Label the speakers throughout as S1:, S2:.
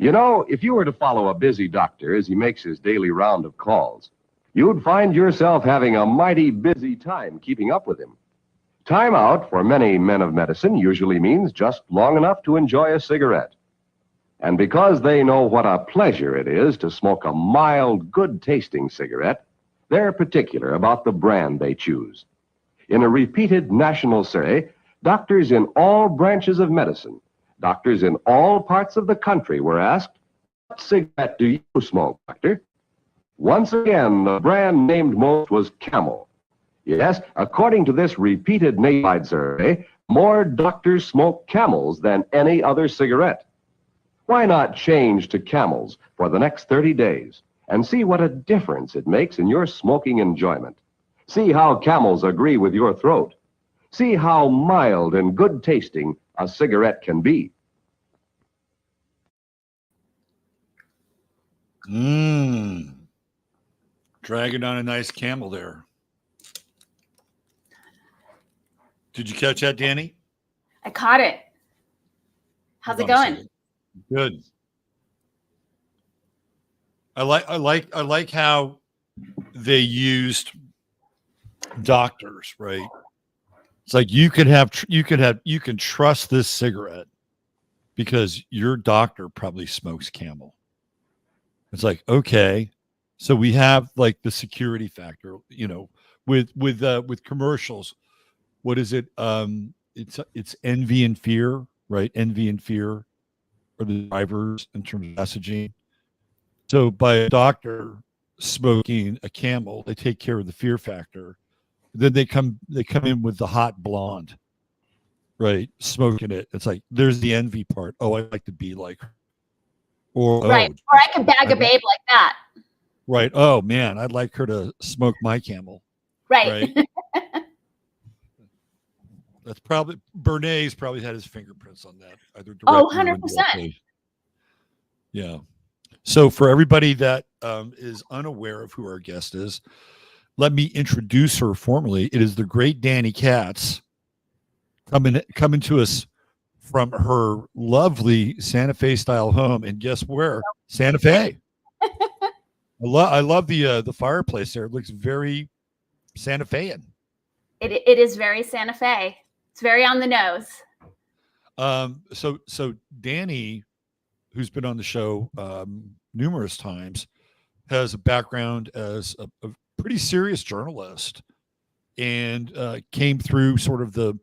S1: You know, if you were to follow a busy doctor as he makes his daily round of calls, you'd find yourself having a mighty busy time keeping up with him. Time out for many men of medicine usually means just long enough to enjoy a cigarette. And because they know what a pleasure it is to smoke a mild, good-tasting cigarette, they're particular about the brand they choose. In a repeated national survey, doctors in all branches of medicine, doctors in all parts of the country were asked, "What cigarette do you smoke, doctor?" Once again, the brand named most was Camel. Yes, according to this repeated nationwide survey, more doctors smoke Camels than any other cigarette. Why not change to Camels for the next 30 days and see what a difference it makes in your smoking enjoyment? See how Camels agree with your throat. See how mild and good tasting a cigarette can be.
S2: Dragging on a nice Camel there. Did you catch that, Dani?
S3: I caught it. How's it going?
S2: Good. I like how they used doctors, right? It's like you can trust this cigarette because your doctor probably smokes Camel. It's like, okay, so we have like the security factor, you know, with commercials. What is it? It's envy and fear, right? Envy and fear are the drivers in terms of messaging. So by a doctor smoking a Camel, they take care of the fear factor. Then they come in with the hot blonde, right? Smoking it. It's like there's the envy part. Oh, I'd like to be like her. Or
S3: right. Or I could bag a babe like that.
S2: Right. Oh man, I'd like her to smoke my Camel.
S3: Right.
S2: That's probably Bernays probably had his fingerprints on that. Either directly
S3: 100%.
S2: Yeah. So for everybody that is unaware of who our guest is, let me introduce her formally. It is the great Dani Katz coming to us from her lovely Santa Fe style home. And guess where? Santa Fe. I love the fireplace there. It looks very Santa Fean.
S3: It is very Santa Fe. It's very on the nose.
S2: So Dani, who's been on the show numerous times, has a background as a pretty serious journalist, and came through sort of the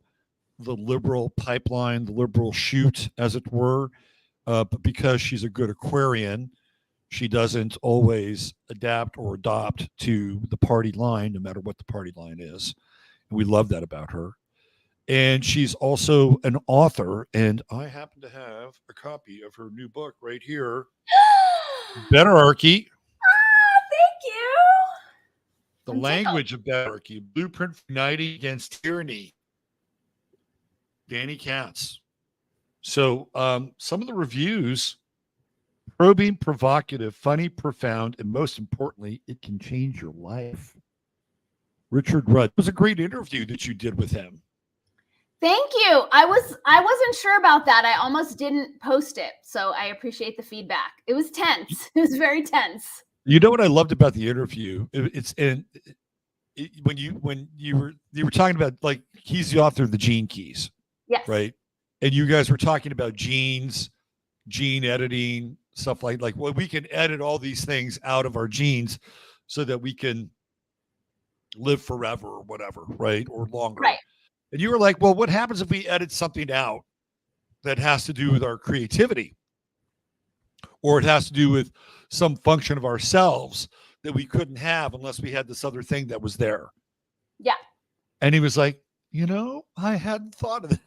S2: liberal pipeline, the liberal chute, as it were. But because she's a good Aquarian, she doesn't always adapt or adopt to the party line, no matter what the party line is. And we love that about her. And she's also an author, and I happen to have a copy of her new book right here, Betterarchy.
S3: Thank you.
S2: The Language of Betterarchy, Blueprint for Uniting Against Tyranny. Dani Katz. So some of the reviews: probing, provocative, funny, profound, and most importantly, it can change your life. Richard Rudd. It was a great interview that you did with him.
S3: Thank you. I wasn't sure about that. I almost didn't post it. So I appreciate the feedback. It was tense. It was very tense.
S2: You know what I loved about the interview? When you were talking about, like, he's the author of the Gene Keys.
S3: Yes.
S2: Right. And you guys were talking about genes, gene editing, stuff like well, we can edit all these things out of our genes so that we can live forever or whatever, right? Or longer.
S3: Right.
S2: And you were like, well, what happens if we edit something out that has to do with our creativity? Or it has to do with some function of ourselves that we couldn't have unless we had this other thing that was there.
S3: Yeah.
S2: And he was like, I hadn't thought of that.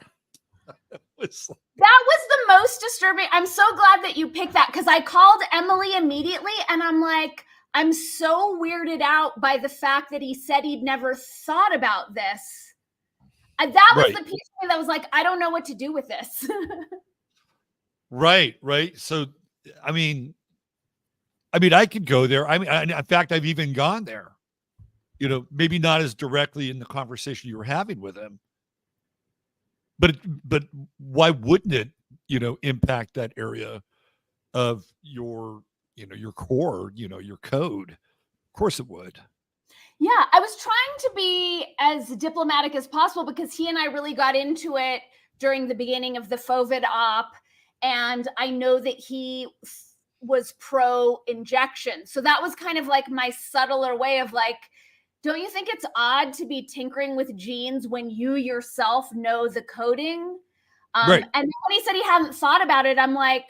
S3: That was the most disturbing. I'm so glad that you picked that, because I called Emily immediately and I'm like, I'm so weirded out by the fact that he said he'd never thought about this. That was the piece of me that was like, I don't know what to do with this.
S2: Right. So, I mean, I could go there. In fact, I've even gone there, maybe not as directly in the conversation you were having with him, but why wouldn't it, impact that area of your, your core, your code. Of course it would.
S3: Yeah, I was trying to be as diplomatic as possible because he and I really got into it during the beginning of the FOVID op. And I know that he was pro injection. So that was kind of like my subtler way of like, don't you think it's odd to be tinkering with genes when you yourself know the coding?
S2: Right.
S3: And when he said he hadn't thought about it, I'm like,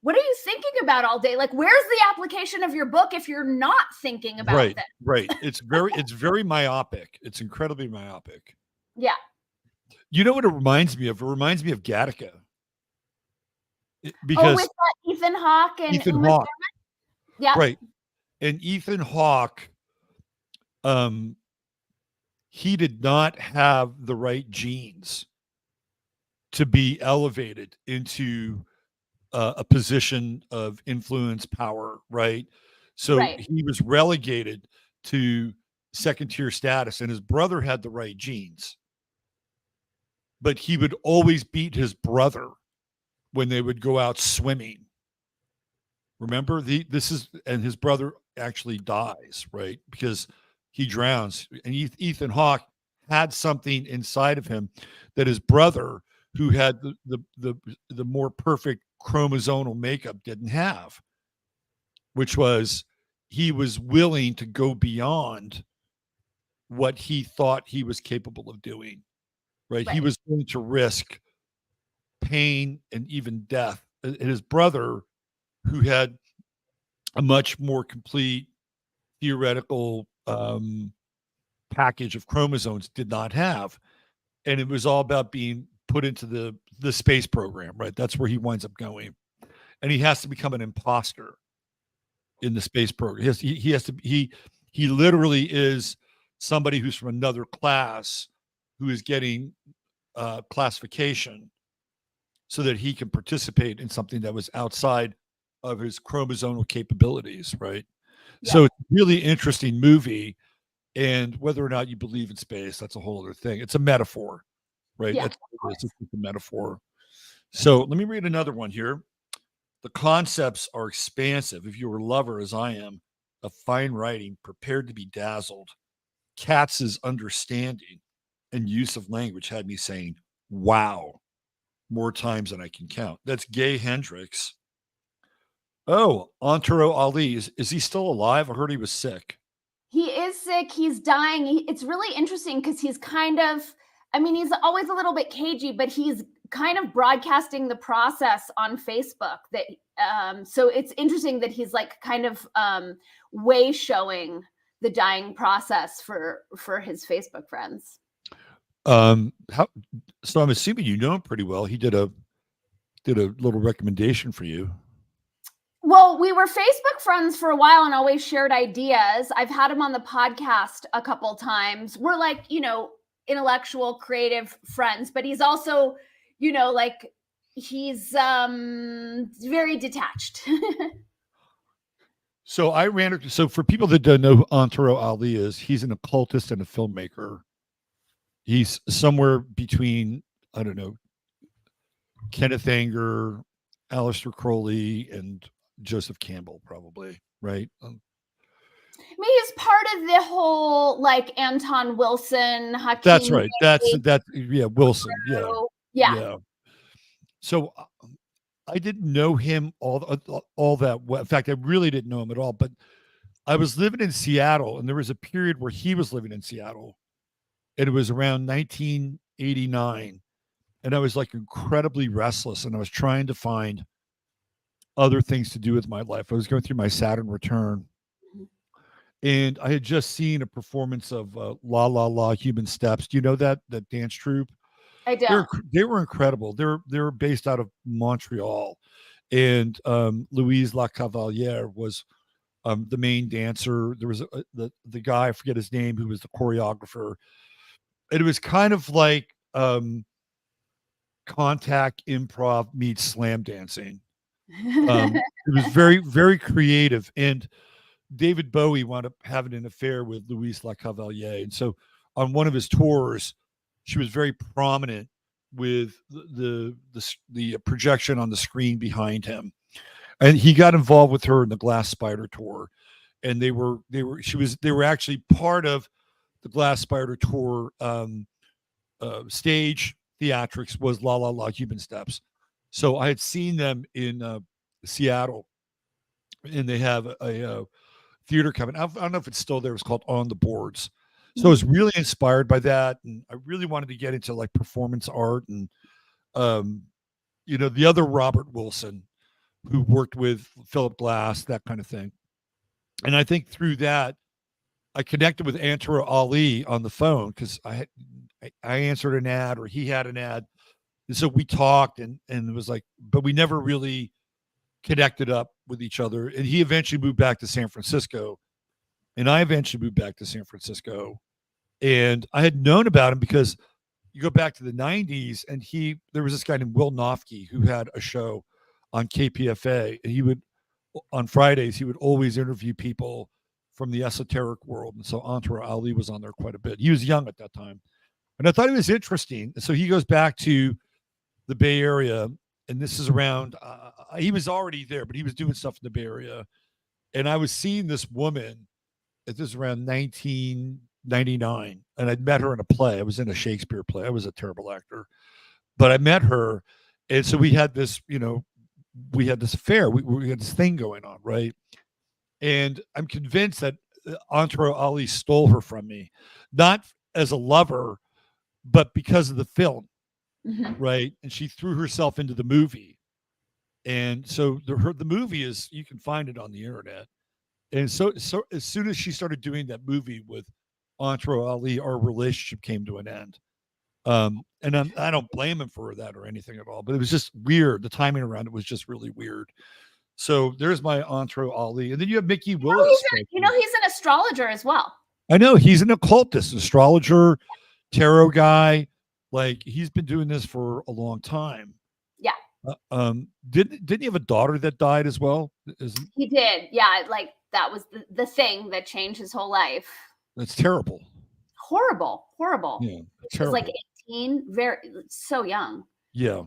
S3: what are you thinking about all day? Like, where's the application of your book if you're not thinking about that?
S2: Right. It's very myopic. It's incredibly myopic.
S3: Yeah.
S2: You know what it reminds me of? It reminds me of Gattaca. Because
S3: with Ethan Hawke and
S2: Ethan
S3: Uma
S2: Hawke.
S3: Thurman? Yeah.
S2: Right. And Ethan Hawke, he did not have the right genes to be elevated into a position of influence, power, right? So he was relegated to second tier status, and his brother had the right genes, but he would always beat his brother when they would go out swimming. Remember, and his brother actually dies, right? Because he drowns. And Ethan Hawke had something inside of him that his brother, who had the more perfect chromosomal makeup, didn't have, which was he was willing to go beyond what he thought he was capable of doing, right? He was willing to risk pain and even death. And his brother, who had a much more complete theoretical package of chromosomes, did not have. And it was all about being put into the space program, right? That's where he winds up going. And he has to become an imposter in the space program. He literally is somebody who's from another class who is getting classification so that he can participate in something that was outside of his chromosomal capabilities, right? Yeah. So it's a really interesting movie. And whether or not you believe in space, that's a whole other thing. It's a metaphor, right?
S3: Yeah,
S2: it's just a metaphor. So let me read another one here. The concepts are expansive. If you're a lover, as I am, of fine writing, prepared to be dazzled. Katz's understanding and use of language had me saying, wow, more times than I can count. That's Gay Hendricks. Oh, Antero Ali. Is he still alive? I heard he was sick.
S3: He is sick. He's dying. It's really interesting because he's kind of, he's always a little bit cagey, but he's kind of broadcasting the process on Facebook. That so it's interesting that he's like kind of way showing the dying process for his Facebook friends.
S2: So I'm assuming you know him pretty well. He did a little recommendation for you.
S3: Well, we were Facebook friends for a while and always shared ideas. I've had him on the podcast a couple times. We're like, intellectual, creative friends, but he's also, he's very detached.
S2: So for people that don't know who Antero Ali is, he's an occultist and a filmmaker. He's somewhere between, I don't know, Kenneth Anger, Aleister Crowley, and Joseph Campbell, probably, right?
S3: He's part of the whole like Anton Wilson. Hakeem
S2: that's right. Yeah, Wilson. Yeah. So I didn't know him all that well. In fact, I really didn't know him at all. But I was living in Seattle, and there was a period where he was living in Seattle, and it was around 1989, and I was like incredibly restless, and I was trying to find other things to do with my life. I was going through my Saturn return, and I had just seen a performance of La La La Human Steps. Do you know that dance troupe?
S3: I don't.
S2: They were incredible. They're based out of Montreal, and Louise Lacavalière was the main dancer. There was the guy, I forget his name, who was the choreographer. And it was kind of like contact improv meets slam dancing. It was very, very creative. And David Bowie wound up having an affair with Louise Lacavalière. And so on one of his tours, she was very prominent with the projection on the screen behind him. And he got involved with her in the Glass Spider tour, and they were actually part of the Glass Spider tour. Stage theatrics was La La La Human Steps. So I had seen them in Seattle, and they have a theater coming. I don't know if it's still there. It's called On the Boards. So I was really inspired by that, and I really wanted to get into like performance art and, the other Robert Wilson, who worked with Philip Glass, that kind of thing. And I think through that, I connected with Antara Ali on the phone because I answered an ad, or he had an ad. And so we talked, and it was like, but we never really connected up with each other. And he eventually moved back to San Francisco, and I eventually moved back to San Francisco. And I had known about him because you go back to the 90s, and there was this guy named Will Nofke who had a show on KPFA, and he would, on Fridays, he would always interview people from the esoteric world. And so Antara Ali was on there quite a bit. He was young at that time, and I thought it was interesting. So he goes back to the Bay Area, and this is around, he was already there, but he was doing stuff in the Bay Area. And I was seeing this woman, this is around 1999, and I'd met her in a play. I was in a Shakespeare play. I was a terrible actor, but I met her. And so we had this, we had this affair. We had this thing going on, right? And I'm convinced that Antara Ali stole her from me, not as a lover, but because of the film, right? And she threw herself into the movie. And so the movie is, you can find it on the internet. And so as soon as she started doing that movie with Antara Ali, our relationship came to an end. And I don't blame him for that or anything at all, but it was just weird. The timing around it was just really weird. So there's my Antara Ali. And then you have Mickey Willis.
S3: He's an astrologer as well.
S2: I know, he's an occultist, astrologer, tarot guy. Like, he's been doing this for a long time.
S3: Yeah.
S2: Didn't he have a daughter that died as well?
S3: He did. Yeah. Like, that was the thing that changed his whole life.
S2: That's terrible.
S3: Horrible.
S2: Yeah.
S3: She was like 18, so young.
S2: Yeah.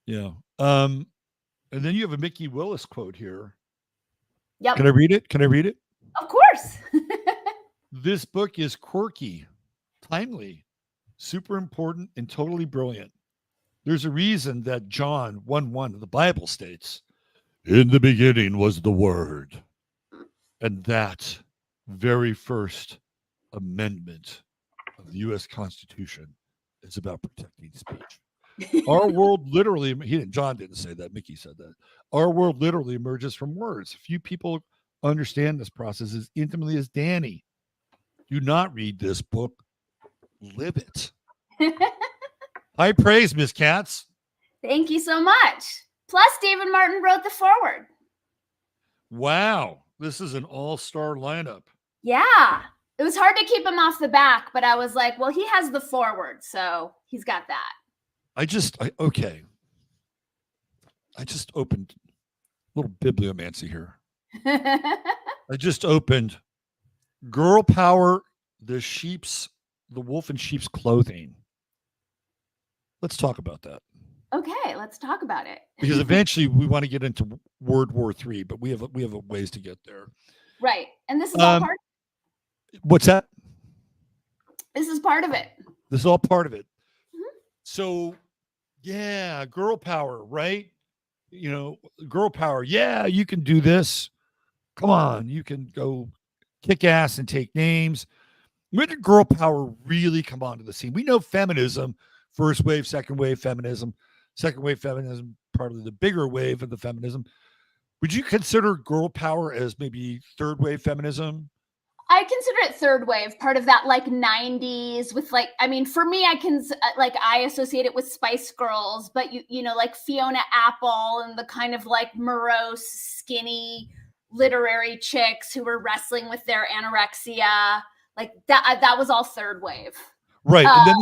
S2: Yeah. And then you have a Mickey Willis quote here.
S3: Yep.
S2: Can I read it?
S3: Of course.
S2: This book is quirky, timely, super important, and totally brilliant. There's a reason that John 1:1 of the Bible states, "In the beginning was the Word." And that very first amendment of the U.S. Constitution is about protecting speech. Our world literally, John didn't say that, Mickey said that. Our world literally emerges from words. Few people understand this process as intimately as Dani. Do not read this book. Live it. High praise, Miss Katz.
S3: Thank you so much. Plus, David Martin wrote the foreword.
S2: Wow. This is an all-star lineup.
S3: Yeah. It was hard to keep him off the back, but I was like, well, he has the foreword, so he's got that. I just
S2: opened a little bibliomancy here. I just opened Girl Power, the wolf in sheep's clothing. Let's talk about that.
S3: Okay, let's talk about it.
S2: Because eventually we want to get into World War III, but we have a ways to get there.
S3: Right. And this is all part.
S2: What's that?
S3: This is part of it.
S2: This is all part of it. Mm-hmm. So, yeah, girl power, right? Girl power. Yeah, you can do this. Come on, you can go kick ass and take names. When did girl power really come onto the scene? We know feminism, first wave, second wave feminism, probably the bigger wave of the feminism. Would you consider girl power as maybe third wave feminism?
S3: I consider it third wave, part of that like 90s with for me, I associate it with Spice Girls, but like Fiona Apple and the kind of like morose, skinny literary chicks who were wrestling with their anorexia. Like that was all third wave.
S2: Right. And then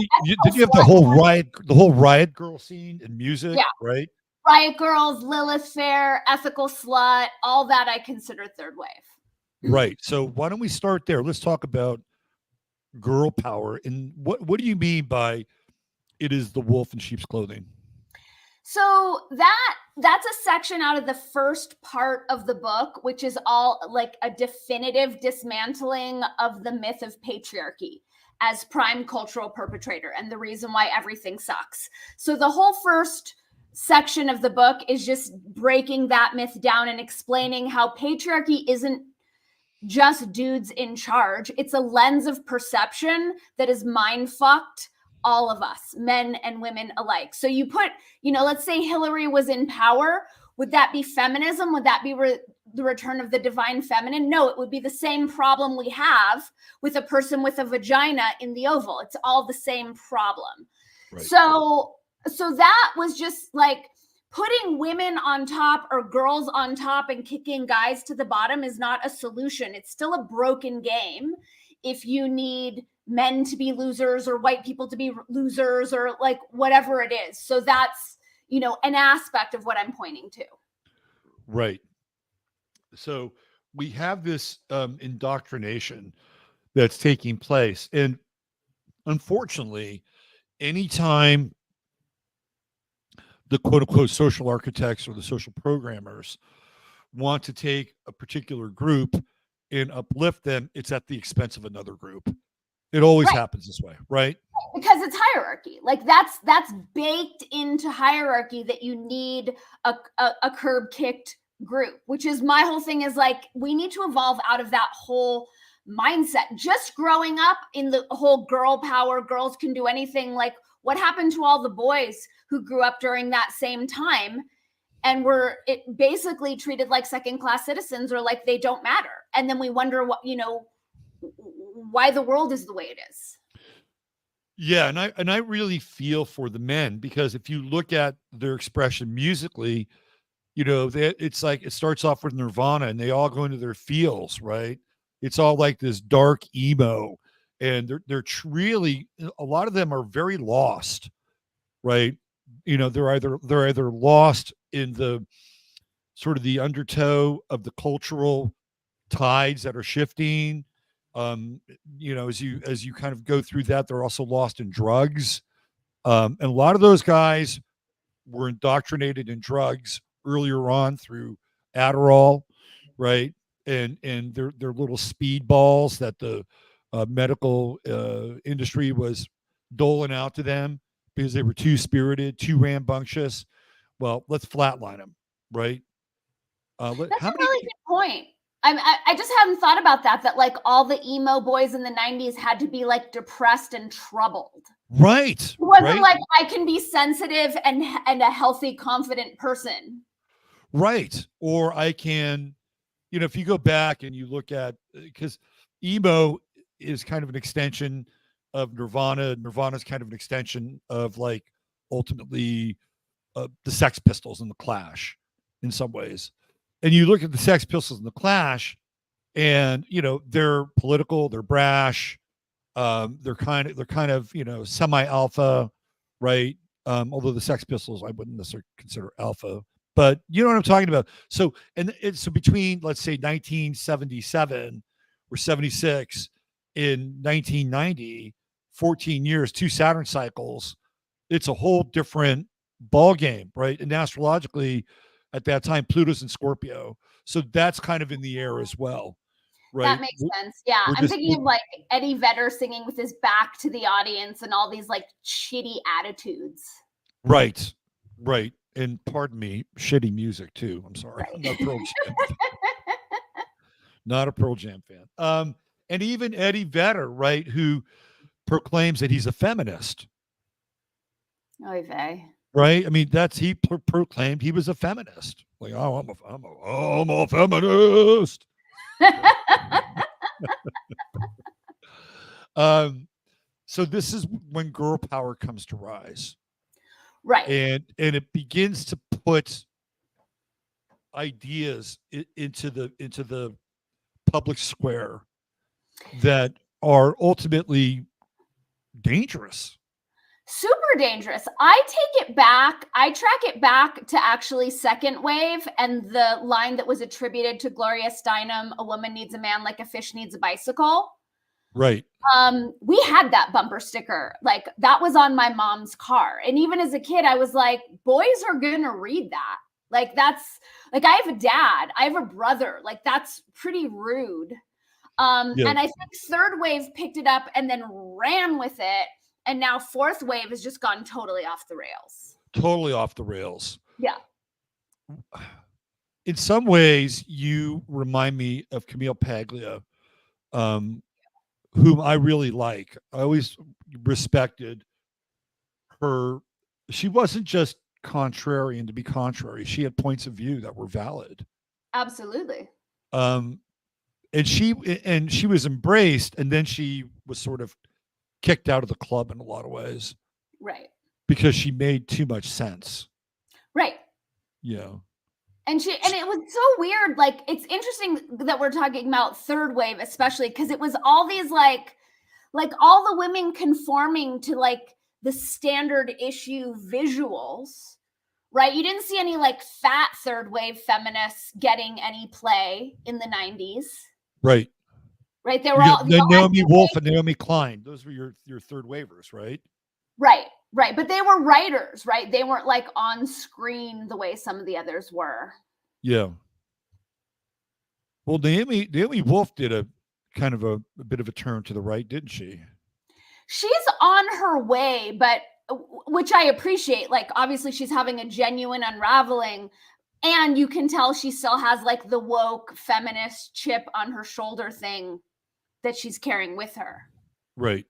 S2: you have the whole riot girl scene in music, right?
S3: Riot Girls, Lilith Fair, Ethical Slut, all that I consider third wave.
S2: Right. So why don't we start there? Let's talk about girl power. And what do you mean by it is the wolf in sheep's clothing?
S3: So that that's a section out of the first part of the book, which is all like a definitive dismantling of the myth of patriarchy as prime cultural perpetrator and the reason why everything sucks. So the whole first section of the book is just breaking that myth down and explaining how patriarchy isn't just dudes in charge. It's a lens of perception that is mind fucked all of us, men and women alike. So you put, let's say Hillary was in power. Would that be feminism? Would that be the return of the divine feminine? No, it would be the same problem we have with a person with a vagina in the Oval. It's all the same problem. Right. So that was just like putting women on top or girls on top and kicking guys to the bottom is not a solution. It's still a broken game if you need men to be losers or white people to be losers or like whatever it is. So that's, an aspect of what I'm pointing to.
S2: Right. So we have this indoctrination that's taking place. And unfortunately, anytime the quote unquote social architects or the social programmers want to take a particular group and uplift them, it's at the expense of another group. It always happens this way, right?
S3: Because it's hierarchy. Like that's baked into hierarchy that you need a curb kicked group, which is my whole thing is like, we need to evolve out of that whole mindset. Just growing up in the whole girl power, girls can do anything. Like what happened to all the boys who grew up during that same time and were basically treated like second-class citizens or like they don't matter. And then we wonder what, why the world is the way it is.
S2: Yeah, and I really feel for the men because if you look at their expression musically, it's like it starts off with Nirvana and they all go into their feels, right? It's all like this dark emo, and they're really, a lot of them are very lost, right? They're either lost in the sort of the undertow of the cultural tides that are shifting. As you kind of go through that, they're also lost in drugs. And a lot of those guys were indoctrinated in drugs earlier on through Adderall, right? And their little speed balls that the medical industry was doling out to them because they were too spirited, too rambunctious. Well, let's flatline them, right?
S3: That's a really good point. I just hadn't thought about that like all the emo boys in the 90s had to be like depressed and troubled.
S2: Right.
S3: It wasn't like I can be sensitive and a healthy, confident person.
S2: Right. Or I can, if you go back and you look at, because emo is kind of an extension of Nirvana. Nirvana is kind of an extension of like ultimately the Sex Pistols and the Clash in some ways. And you look at the Sex Pistols and the Clash, and they're political, they're brash, they're kind of semi-alpha, right? Although the Sex Pistols I wouldn't necessarily consider alpha, but you know what I'm talking about. So so between let's say 1977 or 76 in 1990, 14 years, 2 Saturn cycles, it's a whole different ball game, right? And astrologically, at that time, Pluto's in Scorpio. So that's kind of in the air as well, right?
S3: That makes sense. Yeah. I'm thinking of like Eddie Vedder singing with his back to the audience and all these like shitty attitudes.
S2: Right. And pardon me, shitty music too. I'm sorry.
S3: Right.
S2: I'm not Pearl Jam. Not a Pearl Jam fan. And even Eddie Vedder, right, who proclaims that he's a feminist.
S3: Oy vey.
S2: Right. I mean, he proclaimed he was a feminist. Like, oh, I'm a feminist. So this is when girl power comes to rise.
S3: Right.
S2: And it begins to put ideas into the public square that are ultimately dangerous.
S3: Super dangerous. I track it back to actually second wave and the line that was attributed to Gloria Steinem, a woman needs a man like a fish needs a bicycle.
S2: Right.
S3: We had that bumper sticker. Like that was on my mom's car. And even as a kid, I was like, boys are going to read that. Like that's like, I have a dad, I have a brother. Like that's pretty rude. And I think third wave picked it up and then ran with it. And now fourth wave has just gone totally off the rails.
S2: Totally off the rails.
S3: Yeah.
S2: In some ways, you remind me of Camille Paglia, whom I really like. I always respected her. She wasn't just contrarian to be contrary. She had points of view that were valid.
S3: Absolutely.
S2: And she was embraced, and then she was sort of kicked out of the club in a lot of ways.
S3: Right.
S2: Because she made too much sense.
S3: Right.
S2: Yeah.
S3: And it was so weird. Like, it's interesting that we're talking about third wave, especially because it was all these like all the women conforming to like the standard issue visuals, right? You didn't see any like fat third wave feminists getting any play in the 90s.
S2: Right.
S3: Right. They were all
S2: Naomi Wolf and Naomi Klein. Those were your third wavers, right?
S3: Right. Right. But they were writers, right? They weren't like on screen the way some of the others were.
S2: Yeah. Well, Naomi Wolf did a kind of a bit of a turn to the right, didn't she?
S3: She's on her way, but which I appreciate. Like, obviously she's having a genuine unraveling, and you can tell she still has like the woke feminist chip on her shoulder thing that she's carrying with her.
S2: Right.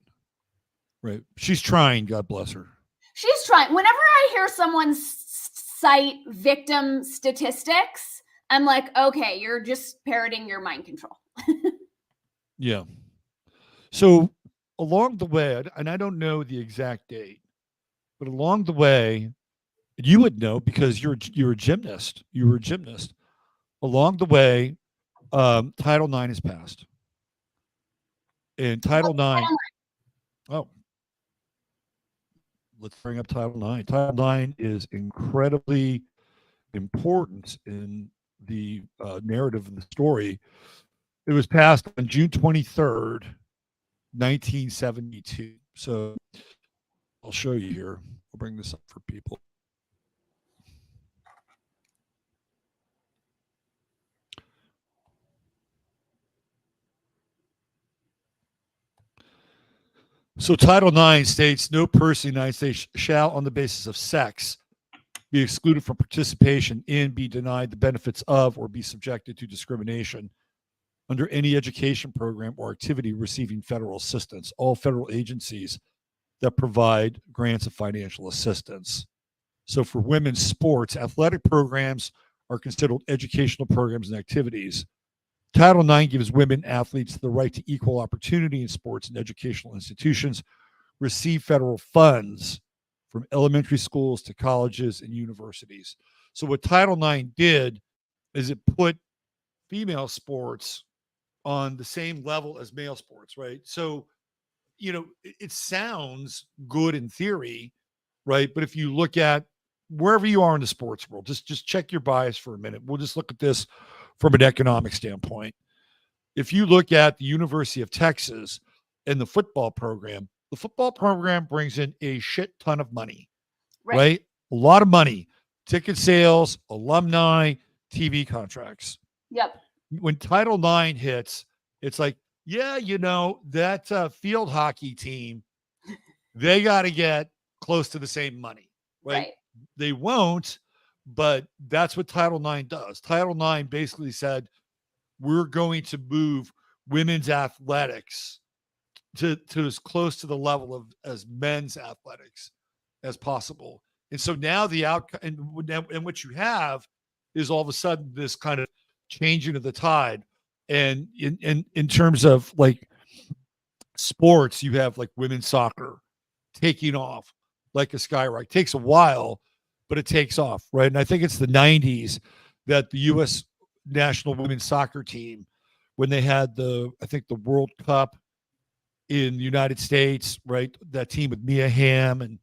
S2: Right. She's trying, God bless her.
S3: She's trying. Whenever I hear someone cite victim statistics, I'm like, okay, you're just parroting your mind control.
S2: Yeah. So along the way, and I don't know the exact date, but along the way, you would know because you're a gymnast. You were a gymnast. Along the way, Title IX is passed. And Title IX. Oh. Let's bring up Title IX. Title IX is incredibly important in the narrative of the story. It was passed on June 23rd, 1972. So I'll show you here. I'll bring this up for people. So Title IX states no person in the United States shall, on the basis of sex, be excluded from participation in, be denied the benefits of, or be subjected to discrimination under any education program or activity receiving federal assistance. All federal agencies that provide grants of financial assistance. So for women's sports, athletic programs are considered educational programs and activities. Title IX gives women athletes the right to equal opportunity in sports and educational institutions, receive federal funds from elementary schools to colleges and universities. So what Title IX did is it put female sports on the same level as male sports, right? So, you know, it sounds good in theory, right? But if you look at wherever you are in the sports world, just check your bias for a minute. We'll just look at this from an economic standpoint. If you look at the University of Texas and the football program brings in a shit ton of money, right? A lot of money, ticket sales, alumni, TV contracts.
S3: Yep.
S2: When Title IX hits, it's like, yeah, you know, that field hockey team, they got to get close to the same money, right? They won't, but that's what Title IX does. Title IX basically said, we're going to move women's athletics to as close to the level of as men's athletics as possible. And so now the outcome, and what you have is all of a sudden this kind of changing of the tide. And in terms of like sports, you have like women's soccer taking off like a skyrocket. It takes a while, but it takes off, right? And I think it's the 90s that the U.S. national women's soccer team, when they had the World Cup in the United States, right? That team with Mia Hamm and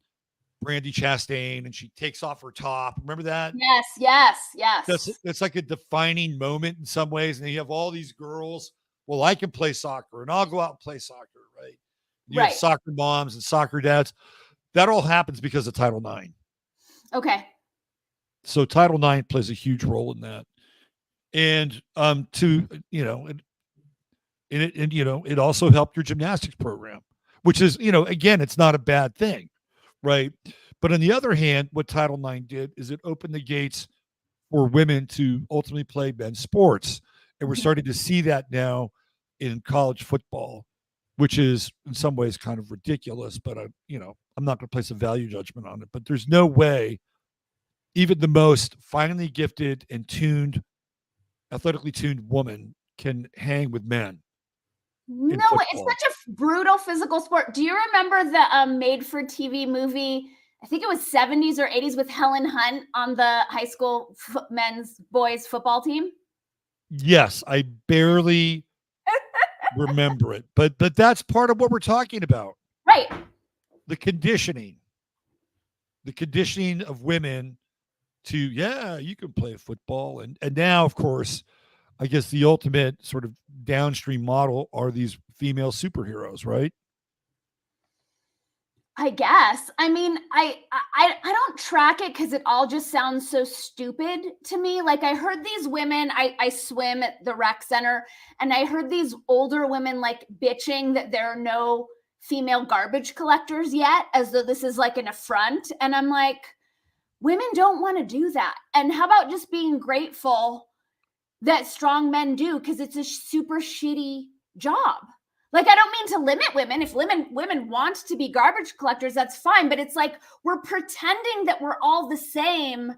S2: Brandi Chastain, and she takes off her top. Remember that?
S3: Yes.
S2: That's like a defining moment in some ways. And you have all these girls. Well, I can play soccer, and I'll go out and play soccer, right? You have soccer moms and soccer dads. That all happens because of Title IX.
S3: Okay.
S2: So Title IX plays a huge role in that. And it also helped your gymnastics program, which is, again, it's not a bad thing, right? But on the other hand, what Title IX did is it opened the gates for women to ultimately play men's sports. And we're starting to see that now in college football, which is in some ways kind of ridiculous, but I'm not going to place a value judgment on it. But there's no way even the most finely gifted and athletically tuned woman can hang with men.
S3: No, it's such a brutal physical sport. Do you remember the made-for-TV movie? I think it was 70s or 80s with Helen Hunt on the high school boys football team.
S2: Yes, I barely remember it, but that's part of what we're talking about,
S3: right?
S2: The conditioning of women to, you can play football, and now, of course, I guess the ultimate sort of downstream model are these female superheroes, right?
S3: I guess. I mean, I don't track it because it all just sounds so stupid to me. Like, I heard these women, I swim at the rec center, and I heard these older women like bitching that there are no female garbage collectors yet, as though this is like an affront. And I'm like, women don't want to do that. And how about just being grateful that strong men do, because it's a super shitty job. Like, I don't mean to limit women. If women want to be garbage collectors, that's fine. But it's like we're pretending that we're all the same,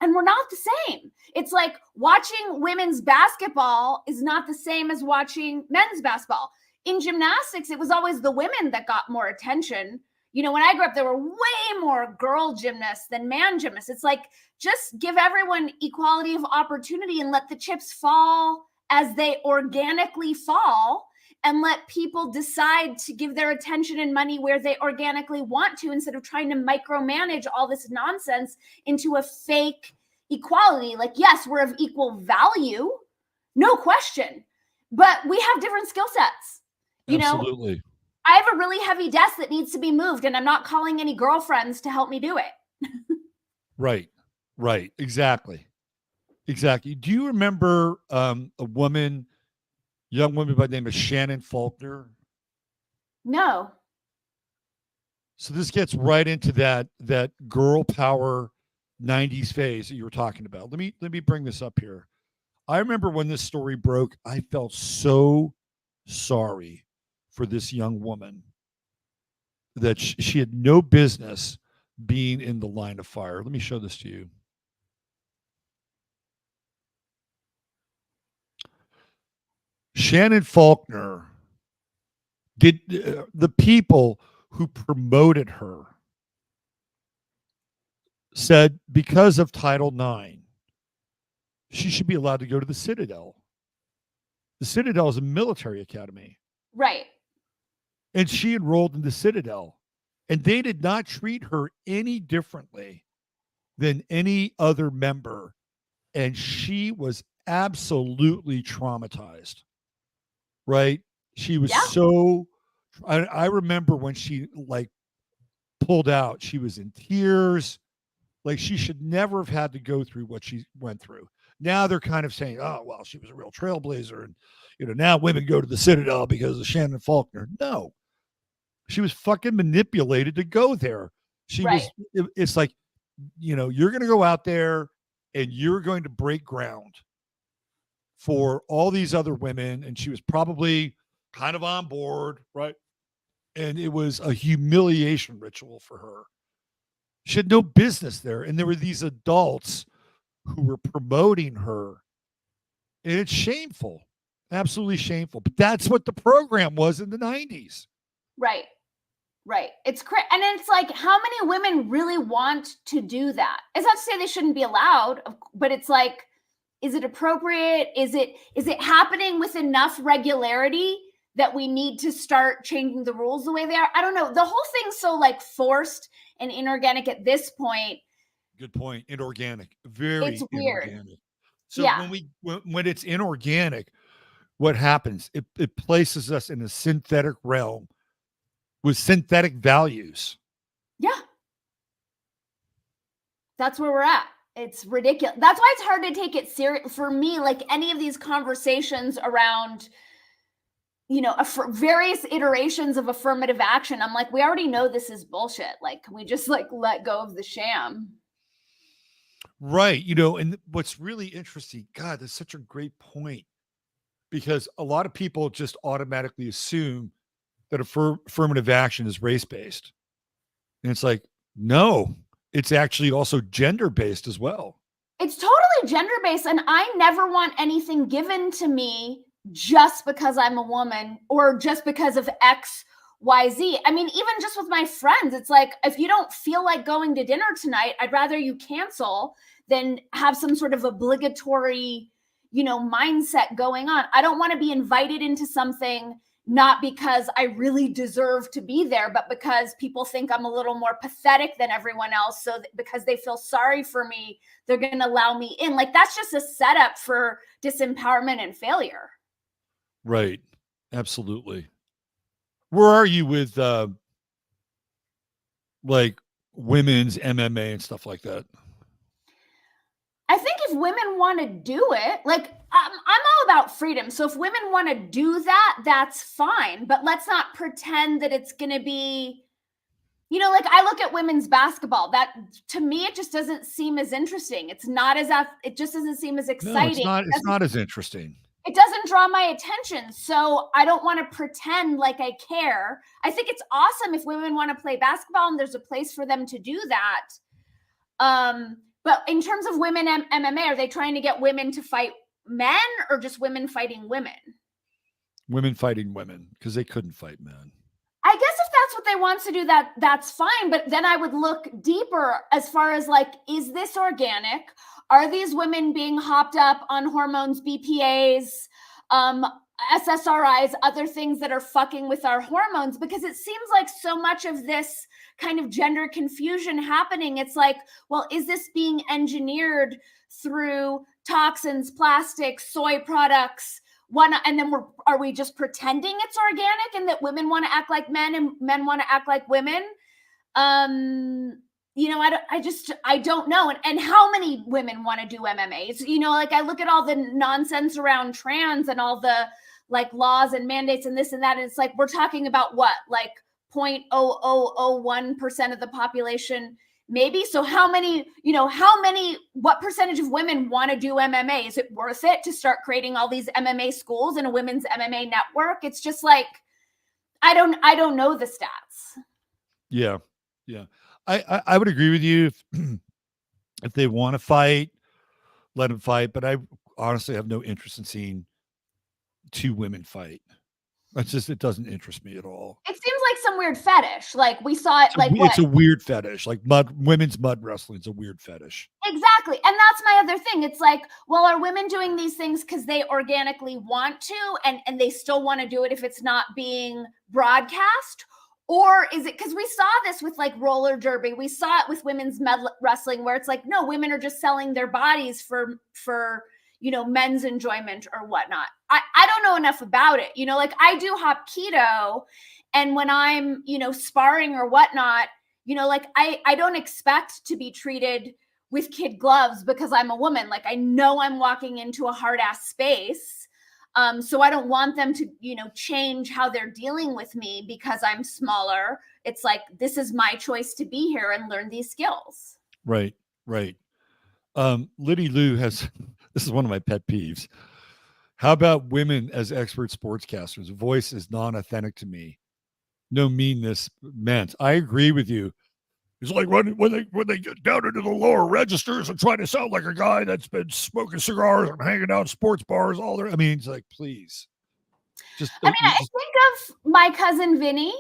S3: and we're not the same. It's like watching women's basketball is not the same as watching men's basketball. In gymnastics, it was always the women that got more attention. When I grew up, there were way more girl gymnasts than man gymnasts. It's like, just give everyone equality of opportunity and let the chips fall as they organically fall, and let people decide to give their attention and money where they organically want to, instead of trying to micromanage all this nonsense into a fake equality. Like, yes, we're of equal value, no question, but we have different skill sets.
S2: Absolutely.
S3: I have a really heavy desk that needs to be moved, and I'm not calling any girlfriends to help me do it.
S2: Right. Exactly. Do you remember a young woman by the name of Shannon Faulkner?
S3: No.
S2: So this gets right into that girl power 90s phase that you were talking about. Let me bring this up here. I remember when this story broke, I felt so sorry for this young woman, that she had no business being in the line of fire. Let me show this to you. Shannon Faulkner did the people who promoted her said because of Title IX, she should be allowed to go to the Citadel. The Citadel is a military academy.
S3: Right.
S2: And she enrolled in the Citadel, and they did not treat her any differently than any other member. And she was absolutely traumatized, right? She was I remember when she pulled out, she was in tears. Like, she should never have had to go through what she went through. Now they're kind of saying, oh, well, she was a real trailblazer. And, now women go to the Citadel because of Shannon Faulkner. No. She was fucking manipulated to go there. It's like, you're going to go out there and you're going to break ground for all these other women. And she was probably kind of on board, right? And it was a humiliation ritual for her. She had no business there. And there were these adults who were promoting her. And it's shameful, absolutely shameful. But that's what the program was in the 90s.
S3: Right. It's and it's like, how many women really want to do that? It's not to say they shouldn't be allowed, but it's like, is it appropriate? Is it happening with enough regularity that we need to start changing the rules the way they are? I don't know. The whole thing's so forced and inorganic at this point.
S2: Good point. Inorganic. Very
S3: it's weird.
S2: Inorganic. So when it's inorganic, what happens? It places us in a synthetic realm with synthetic values.
S3: Yeah. That's where we're at. It's ridiculous. That's why it's hard to take it serious for me. Like any of these conversations around, various iterations of affirmative action, I'm like, we already know this is bullshit. Like, can we just like let go of the sham?
S2: Right. And what's really interesting, God, that's such a great point, because a lot of people just automatically assume that affirmative action is race-based. And it's like, no, it's actually also gender-based as well. It's
S3: totally gender-based. And I never want anything given to me just because I'm a woman or just because of X, Y, Z. I mean, even just with my friends, it's like, if you don't feel like going to dinner tonight, I'd rather you cancel than have some sort of obligatory, mindset going on. I don't want to be invited into something not because I really deserve to be there, but because people think I'm a little more pathetic than everyone else. So because they feel sorry for me, they're going to allow me in. Like, that's just a setup for disempowerment and failure.
S2: Right. Absolutely. Where are you with like women's MMA and stuff like that?
S3: I think if women want to do it, like I'm all about freedom. So if women want to do that, that's fine. But let's not pretend that it's going to be, like I look at women's basketball. That to me, it just doesn't seem as interesting. It just doesn't seem as exciting.
S2: No, it's not as interesting.
S3: It doesn't draw my attention. So I don't want to pretend like I care. I think it's awesome if women want to play basketball and there's a place for them to do that. But in terms of women MMA, are they trying to get women to fight men or just women fighting women?
S2: Women fighting women, because they couldn't fight men.
S3: I guess if that's what they want to do, that's fine. But then I would look deeper as far as like, is this organic? Are these women being hopped up on hormones, BPAs, SSRIs, other things that are fucking with our hormones? Because it seems like so much of this kind of gender confusion happening. It's like, well, is this being engineered through toxins, plastics, soy products? And then are we just pretending it's organic and that women want to act like men and men want to act like women? I don't know. And how many women want to do MMAs? Like I look at all the nonsense around trans and all the like laws and mandates and this and that. And it's like, we're talking about what, like 0.0001% of the population, maybe. So what percentage of women want to do MMA? Is it worth it to start creating all these MMA schools and a women's MMA network? It's just like, I don't know the stats.
S2: Yeah. Yeah. I would agree with you if they want to fight, let them fight. But I honestly have no interest in seeing two women fight. It doesn't interest me at all.
S3: It seems like some weird fetish. Like we saw it
S2: it's a weird fetish. Like women's mud wrestling is a weird fetish.
S3: Exactly. And that's my other thing. It's like, well, are women doing these things because they organically want to and they still want to do it if it's not being broadcast? Or is it because we saw this with like roller derby? We saw it with women's mud wrestling where it's like, no, women are just selling their bodies for men's enjoyment or whatnot. I don't know enough about it. Like I do hop keto, and when I'm, sparring or whatnot, like I don't expect to be treated with kid gloves because I'm a woman. Like I know I'm walking into a hard ass space. So I don't want them to, change how they're dealing with me because I'm smaller. It's like, this is my choice to be here and learn these skills.
S2: Right. Right. Liddy Lou has, this is one of my pet peeves. How about women as expert sportscasters? Voice is non-authentic to me. No meanness meant. I agree with you. It's like when they get down into the lower registers and try to sound like a guy that's been smoking cigars and hanging out in sports bars all their. I mean, it's like, please.
S3: I think of My Cousin Vinny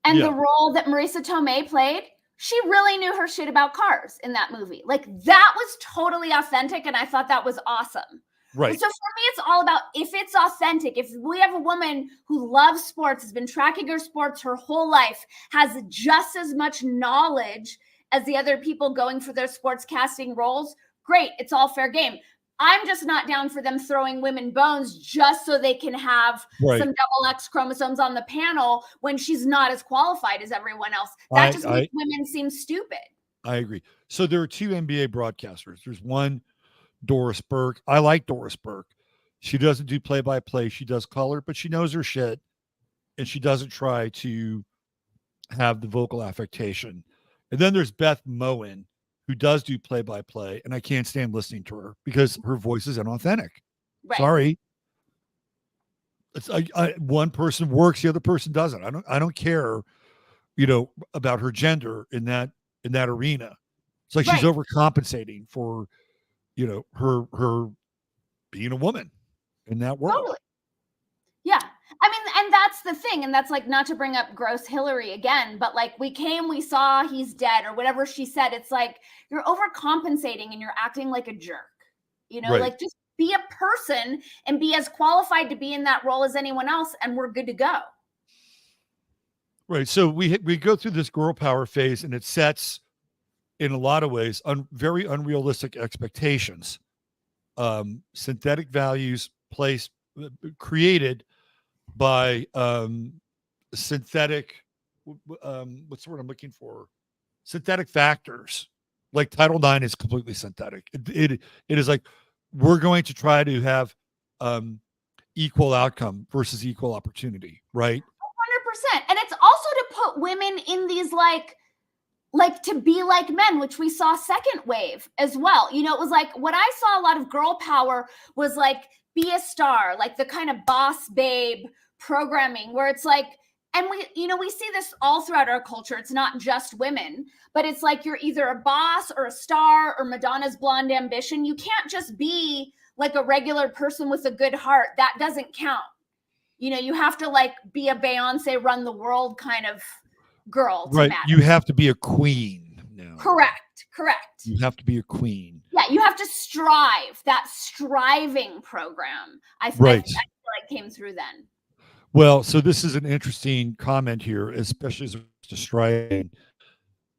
S3: and the role that Marisa Tomei played. She really knew her shit about cars in that movie. Like that was totally authentic. And I thought that was awesome.
S2: Right.
S3: So for me, it's all about if it's authentic. If we have a woman who loves sports, has been tracking her sports her whole life, has just as much knowledge as the other people going for their sports casting roles, great. It's all fair game. I'm just not down for them throwing women bones just so they can have some double X chromosomes on the panel when she's not as qualified as everyone else. That just makes women seem stupid.
S2: I agree. So there are two NBA broadcasters. There's one, Doris Burke. I like Doris Burke. She doesn't do play-by-play. She does color, but she knows her shit, and she doesn't try to have the vocal affectation. And then there's Beth Moen, who does do play-by-play, and I can't stand listening to her because her voice is inauthentic. Right. Sorry. It's one person works, the other person doesn't. I don't care, about her gender in that arena. It's like she's overcompensating for, her being a woman in that world.
S3: Totally. Yeah. I mean, and that's the thing. And that's like, not to bring up gross Hillary again, but like we saw he's dead or whatever she said. It's like, you're overcompensating and you're acting like a jerk, like just be a person and be as qualified to be in that role as anyone else. And we're good to go.
S2: Right. So we go through this girl power phase, and it sets, in a lot of ways, very unrealistic expectations. Synthetic values created by synthetic, what's the word I'm looking for? Synthetic factors. Like Title IX is completely synthetic. It is like, we're going to try to have equal outcome versus equal opportunity, right?
S3: 100%. And it's also to put women in these like to be like men, which we saw second wave as well. It was like, what I saw a lot of girl power was like, be a star, like the kind of boss babe programming where it's like, and we see this all throughout our culture. It's not just women, but it's like, you're either a boss or a star or Madonna's Blonde Ambition. You can't just be like a regular person with a good heart. That doesn't count. You have to like be a Beyonce run the world kind of girl.
S2: Right. You have to be a queen now.
S3: Correct.
S2: You have to be a queen.
S3: Yeah. You have to strive. That striving program. I feel like came through then.
S2: Well, so this is an interesting comment here, especially as to striving.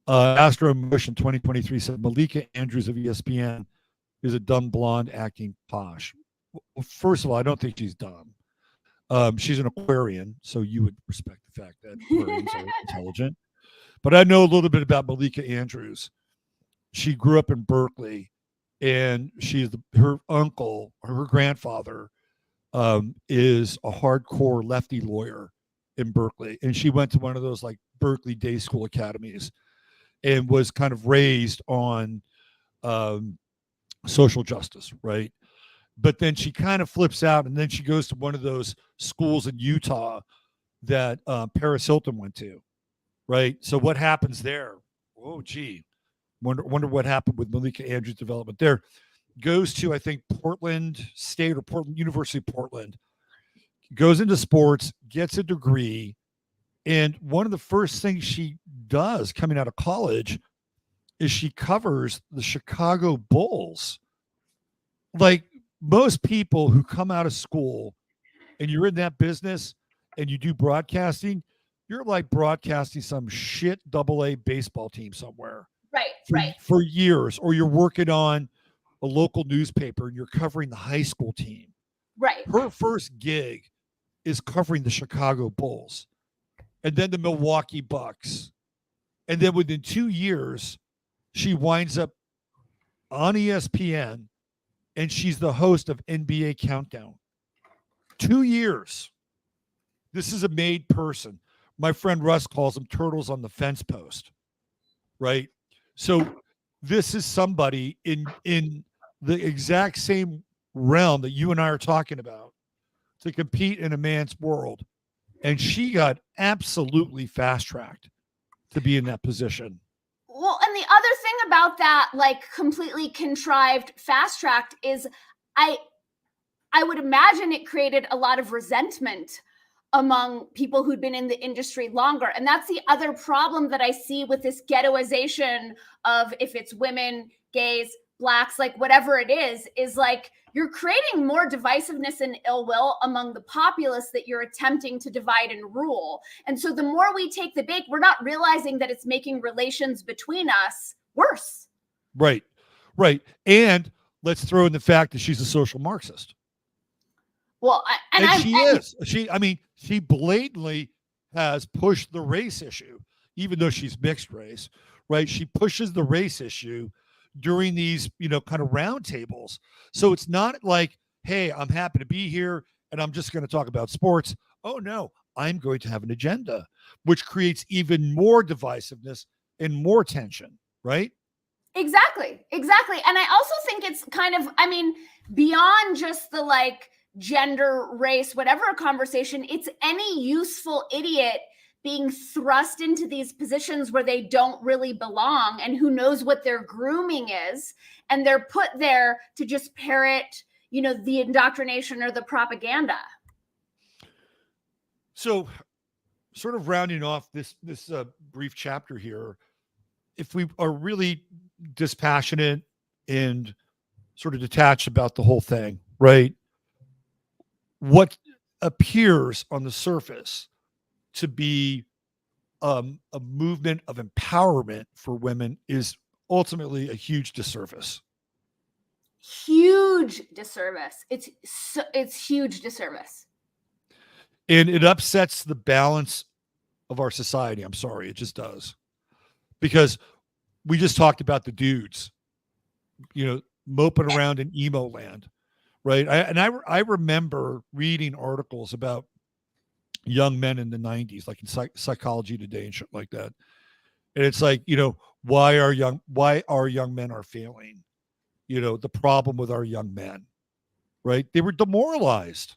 S2: Astro Motion 2023 said Malika Andrews of ESPN is a dumb blonde acting posh. Well, first of all, I don't think she's dumb. She's an Aquarian, so you would respect the fact that Aquarians are intelligent. But I know a little bit about Malika Andrews. She grew up in Berkeley, and her uncle, her grandfather, is a hardcore lefty lawyer in Berkeley. And she went to one of those like Berkeley day school academies and was kind of raised on social justice, right? But then she kind of flips out, and then she goes to one of those schools in Utah that Paris Hilton went to, right? So what happens there? Oh, gee. Wonder what happened with Malika Andrews' development there. Goes to, I think, Portland State or University of Portland, goes into sports, gets a degree, and one of the first things she does coming out of college is she covers the Chicago Bulls. Like, most people who come out of school and you're in that business and you do broadcasting, you're like broadcasting some shit AA baseball team somewhere.
S3: Right.
S2: For years, or you're working on a local newspaper and you're covering the high school team.
S3: Right.
S2: Her first gig is covering the Chicago Bulls and then the Milwaukee Bucks. And then within 2 years, she winds up on ESPN and she's the host of NBA Countdown. 2 years. This is a made person. My friend Russ calls them turtles on the fence post, right? So this is somebody in the exact same realm that you and I are talking about to compete in a man's world. And she got absolutely fast-tracked to be in that position.
S3: Well, and the other thing about that, like completely contrived fast-tracked is I would imagine it created a lot of resentment among people who'd been in the industry longer. And that's the other problem that I see with this ghettoization of, if it's women, gays, blacks, like whatever it is like you're creating more divisiveness and ill will among the populace that you're attempting to divide and rule. And so the more we take the bait, we're not realizing that it's making relations between us worse.
S2: Right. And let's throw in the fact that she's a social Marxist.
S3: Well,
S2: she blatantly has pushed the race issue. even though she's mixed race, right? She pushes the race issue during these, kind of roundtables. So it's not like, hey, I'm happy to be here and I'm just going to talk about sports. Oh, no, I'm going to have an agenda, which creates even more divisiveness and more tension, right?
S3: Exactly. And I also think it's kind of, beyond just the like gender, race, whatever conversation, it's any useful idiot being thrust into these positions where they don't really belong, and who knows what their grooming is, and they're put there to just parrot, the indoctrination or the propaganda.
S2: So, sort of rounding off this brief chapter here, if we are really dispassionate and sort of detached about the whole thing, right? What appears on the surface to be a movement of empowerment for women is ultimately a huge disservice.
S3: Huge disservice. It's huge disservice.
S2: And it upsets the balance of our society. I'm sorry, it just does. Because we just talked about the dudes, moping around in emo land, right? I remember reading articles about young men in the 90s, like in Psychology Today and shit like that. And it's like, why our young men are failing, the problem with our young men, right? They were demoralized.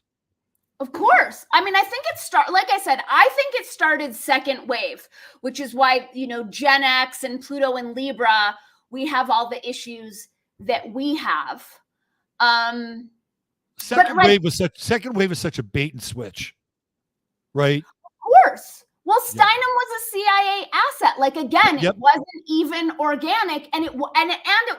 S3: Of course. I think like I said, I think it started second wave, which is why, Gen X and Pluto and Libra, we have all the issues that we have.
S2: Second wave is such a bait and switch, right?
S3: Of course. Well, Steinem was a CIA asset. Like, again, It wasn't even organic, and it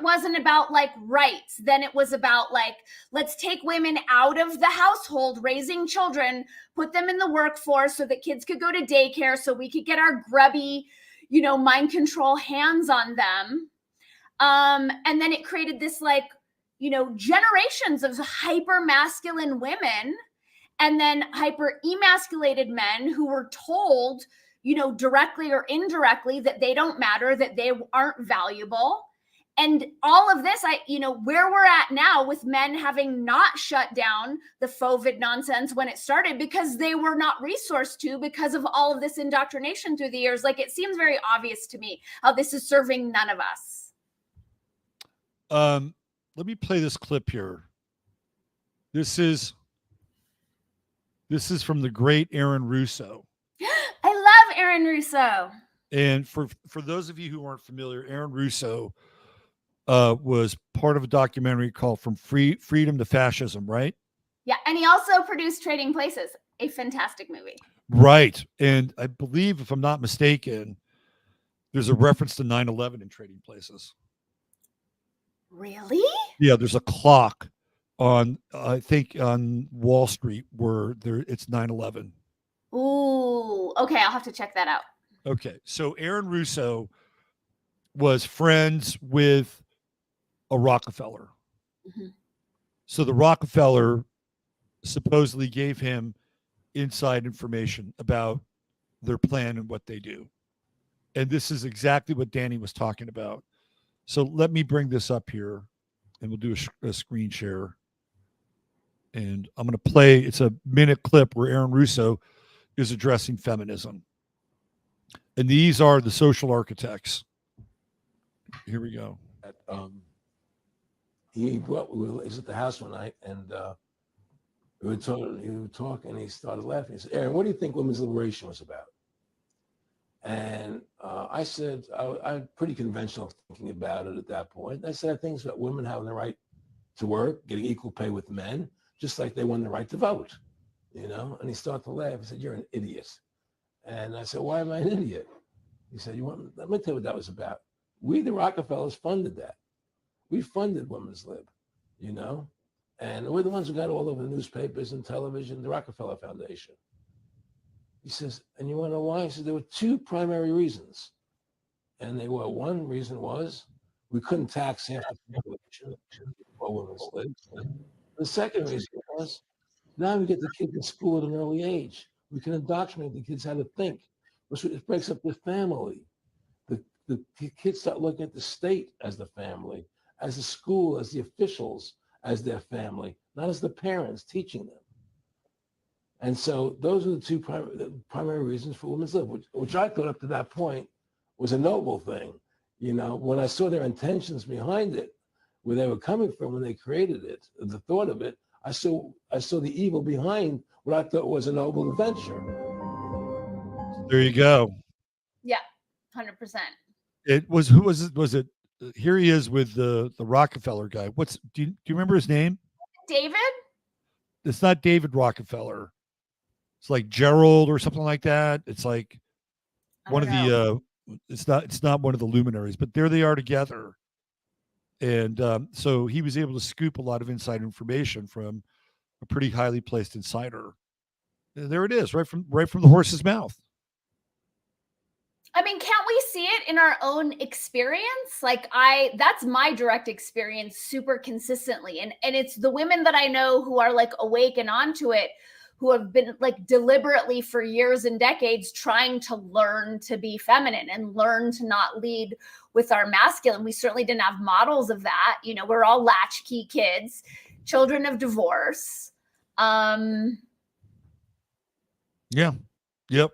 S3: wasn't about like rights. Then it was about like, let's take women out of the household, raising children, put them in the workforce so that kids could go to daycare, so we could get our grubby, mind control hands on them. And then it created this like, generations of hyper masculine women, and then hyper emasculated men who were told, directly or indirectly, that they don't matter, that they aren't valuable. And all of this, where we're at now with men having not shut down the FOVID nonsense when it started because they were not resourced to, because of all of this indoctrination through the years. Like, it seems very obvious to me how this is serving none of us.
S2: Let me play this clip here. This is from the great Aaron Russo.
S3: I love Aaron Russo.
S2: And for those of you who aren't familiar, Aaron Russo was part of a documentary called From Freedom to Fascism, right?
S3: Yeah, and he also produced Trading Places, a fantastic movie.
S2: Right. And I believe, if I'm not mistaken, there's a reference to 9/11 in Trading Places.
S3: Really?
S2: Yeah, there's a clock on, I think, on Wall Street where it's 9/11.
S3: Ooh, okay, I'll have to check that out.
S2: Okay, so Aaron Russo was friends with a Rockefeller.
S3: Mm-hmm.
S2: So the Rockefeller supposedly gave him inside information about their plan and what they do. And this is exactly what Dani was talking about. So let me bring this up here, and we'll do a screen share. And I'm going to play, it's a minute clip where Aaron Russo is addressing feminism. And these are the social architects. Here we go.
S4: He was at the house one night, and we were talking, and he started laughing. He said, "Aaron, what do you think women's liberation was about?" And I said, I'm pretty conventional thinking about it at that point. I said, I think it's about women having the right to work, getting equal pay with men, just like they won the right to vote, And he started to laugh. He said, "You're an idiot." And I said, "Why am I an idiot?" He said, let me tell you what that was about. We, the Rockefellers, funded that. We funded women's lib, And we're the ones who got all over the newspapers and television, the Rockefeller Foundation. He says, and you want to know why? He said, there were two primary reasons. And they were, one reason was we couldn't tax half the population for women's lib. The second reason was now we get the kids in school at an early age. We can indoctrinate the kids how to think. It breaks up the family. The kids start looking at the state as the family, as the school, as the officials, as their family, not as the parents teaching them. And so those are the two primary reasons for women's lib, which I thought up to that point was a noble thing. You know, when I saw their intentions behind it, where they were coming from when they created it, the thought of it, I saw the evil behind what I thought was a noble venture.
S2: There you go.
S3: Yeah, 100%.
S2: It was, who was it? Was it, here he is with the Rockefeller guy. Do you remember his name?
S3: David?
S2: It's not David Rockefeller. It's like Gerald or something like that. It's like one of the, it's not one of the luminaries, but there they are together. And so he was able to scoop a lot of inside information from a pretty highly placed insider. And there it is, right from the horse's mouth.
S3: I mean, can't we see it in our own experience? Like that's my direct experience super consistently. And it's the women that I know who are like awake and onto it, who have been like deliberately for years and decades trying to learn to be feminine and learn to not lead with our masculine. We certainly didn't have models of that. You know, we're all latchkey kids, children of divorce.
S2: Yeah. Yep.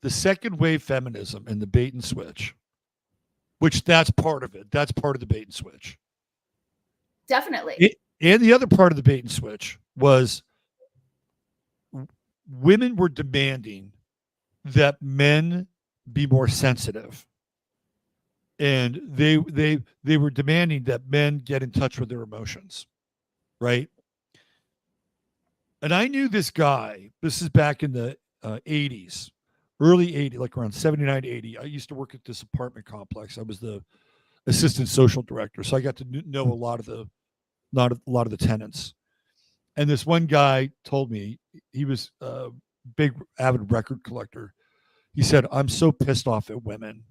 S2: The second wave feminism and the bait and switch, which that's part of it. That's part of the bait and switch.
S3: Definitely.
S2: And the other part of the bait and switch was women were demanding that men be more sensitive. And they were demanding that men get in touch with their emotions. Right. And I knew this guy, this is back in the 80s. Early 80s, like around 79 to 80. I used to work at this apartment complex. I was the assistant social director. So I got to know a lot of the tenants. And this one guy told me, he was a big avid record collector. He said, I'm so pissed off at women.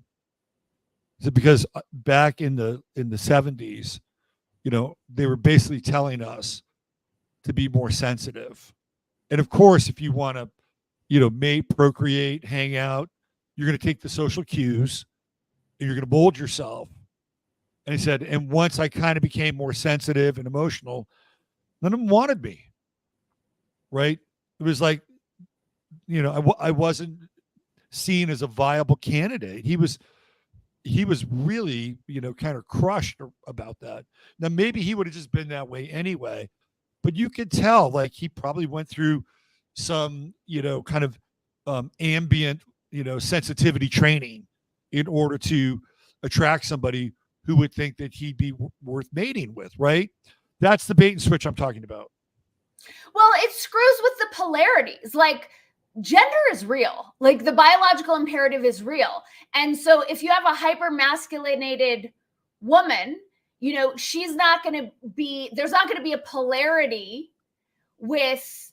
S2: He said, because back in the 70s, you know, they were basically telling us to be more sensitive. And of course, if you want to, you know, mate, procreate, hang out, you're going to take the social cues and you're going to mold yourself. And he said, and once I kind of became more sensitive and emotional, none of them wanted me. Right. It was like, you know, I wasn't seen as a viable candidate. He was really, you know, kind of crushed about that. Now, maybe he would have just been that way anyway, but you could tell, like, he probably went through some, you know, kind of ambient, you know, sensitivity training in order to attract somebody who would think that he'd be worth mating with, right? That's the bait and switch I'm talking about.
S3: Well, it screws with the polarities. Like, gender is real. Like, the biological imperative is real. And so if you have a hyper masculinated woman, you know, there's not going to be a polarity with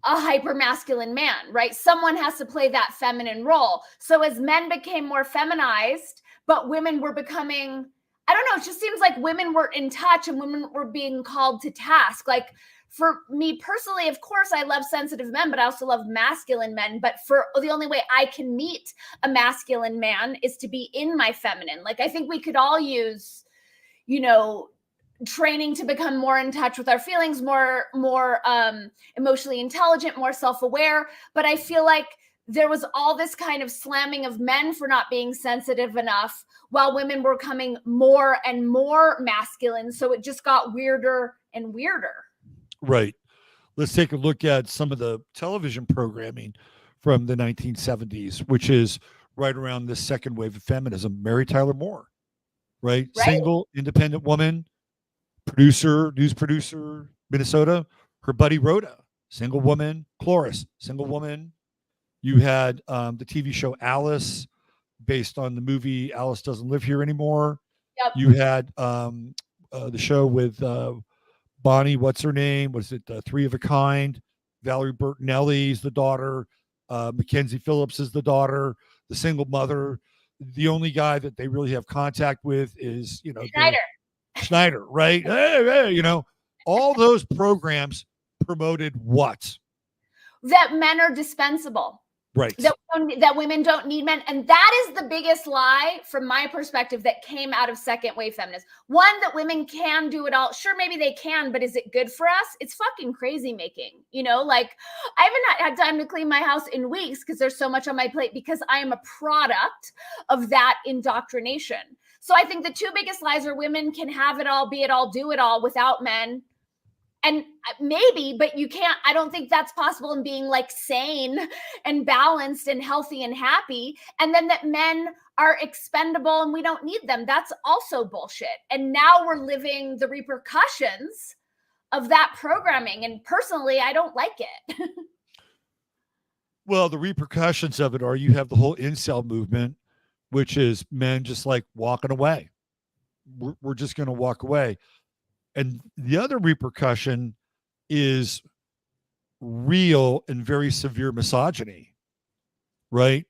S3: a hyper masculine man, right? Someone has to play that feminine role. So as men became more feminized, but women were becoming, I don't know, it just seems like women were in touch and women were being called to task. Like, for me personally, of course, I love sensitive men, but I also love masculine men. But for the only way I can meet a masculine man is to be in my feminine. Like, I think we could all use, you know, training to become more in touch with our feelings, more emotionally intelligent, more self-aware. But I feel like there was all this kind of slamming of men for not being sensitive enough while women were coming more and more masculine. So it just got weirder and weirder.
S2: Right. Let's take a look at some of the television programming from the 1970s, which is right around this second wave of feminism. Mary Tyler Moore, right? Single, independent woman, producer, news producer, Minnesota. Her buddy Rhoda, single woman. Cloris, single woman. You had the TV show Alice, based on the movie Alice Doesn't Live Here Anymore.
S3: Yep.
S2: You had the show with Bonnie, what's her name? Was it Three of a Kind? Valerie Bertinelli's the daughter. Mackenzie Phillips is the daughter. The single mother. The only guy that they really have contact with is, you know, Schneider, right? Hey, you know, all those programs promoted what?
S3: that men are dispensable.
S2: Right.
S3: That women don't need men. And that is the biggest lie from my perspective that came out of second wave feminists. One, that women can do it all. Sure, maybe they can, but is it good for us? It's fucking crazy making, like I haven't had time to clean my house in weeks because there's so much on my plate because I am a product of that indoctrination. So I think the two biggest lies are women can have it all, be it all, do it all without men. And maybe, but you can't, I don't think that's possible in being like sane and balanced and healthy and happy. And then that men are expendable and we don't need them. That's also bullshit. And now we're living the repercussions of that programming. And personally, I don't like it.
S2: Well, the repercussions of it are you have the whole incel movement, which is men just like walking away. We're just going to walk away. And the other repercussion is real and very severe misogyny, right?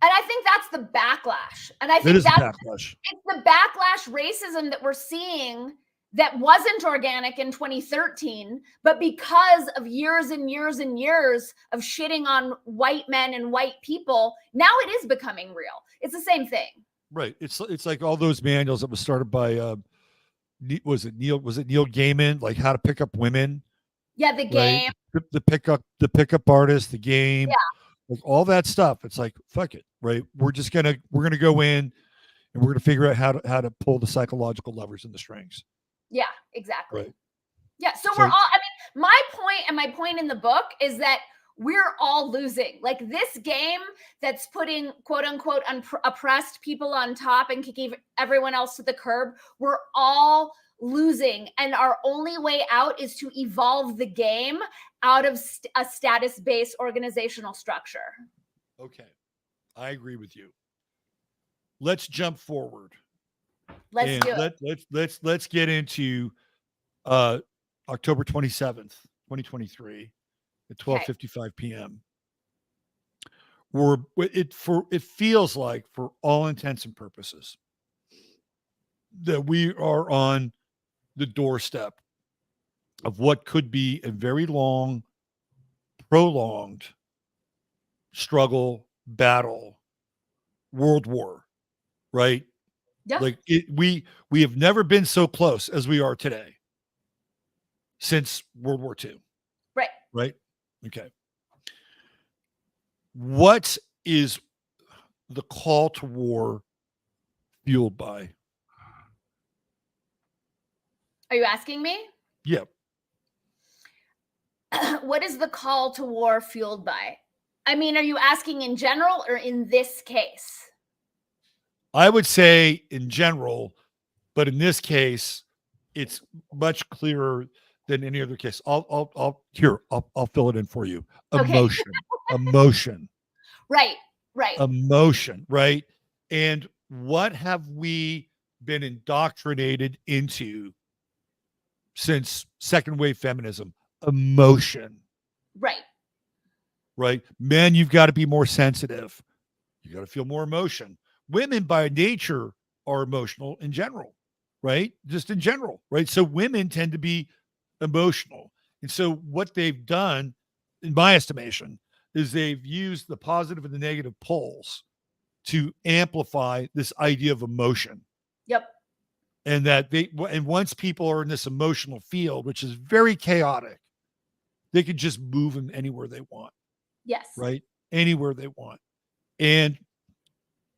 S3: And I think that's the backlash. And I think
S2: it's
S3: the backlash racism that we're seeing that wasn't organic in 2013, but because of years and years and years of shitting on white men and white people, now it is becoming real. It's the same thing.
S2: Right. It's like all those manuals that was started by was it Neil Gaiman, like how to pick up women?
S3: Yeah, the game.
S2: Right? The pickup artist, the game, like all that stuff. It's like, fuck it, right? We're gonna go in and we're gonna figure out how to pull the psychological levers and the strings.
S3: Yeah, exactly.
S2: Right.
S3: Yeah. So we're all, my point and my point in the book is that we're all losing. Like this game that's putting quote unquote oppressed people on top and kicking everyone else to the curb, we're all losing. And our only way out is to evolve the game out of a status-based organizational structure.
S2: Okay. I agree with you. Let's jump forward.
S3: Let's do it.
S2: Let's get into October 27th, 2023 at 12:55 p.m. It feels like, for all intents and purposes, that we are on the doorstep of what could be a very long, prolonged struggle, battle, world war, right?
S3: Yeah.
S2: Like we have never been so close as we are today since World War II.
S3: Right.
S2: Right. Okay. What is the call to war fueled by?
S3: Are you asking me?
S2: Yeah.
S3: What is the call to war fueled by? I mean, are you asking in general or in this case?
S2: I would say in general, but in this case, it's much clearer than any other case. I'll fill it in for you. Emotion,
S3: okay.
S2: Emotion.
S3: Right.
S2: Emotion, right? And what have we been indoctrinated into since second wave feminism? Emotion. Right. Men, you've got to be more sensitive. You got to feel more emotion. Women by nature are emotional in general, right? Just in general, right? So women tend to be emotional. And so what they've done, in my estimation, is they've used the positive and the negative poles to amplify this idea of emotion.
S3: Yep.
S2: And once people are in this emotional field, which is very chaotic, they can just move them anywhere they want.
S3: Yes.
S2: Right? Anywhere they want. And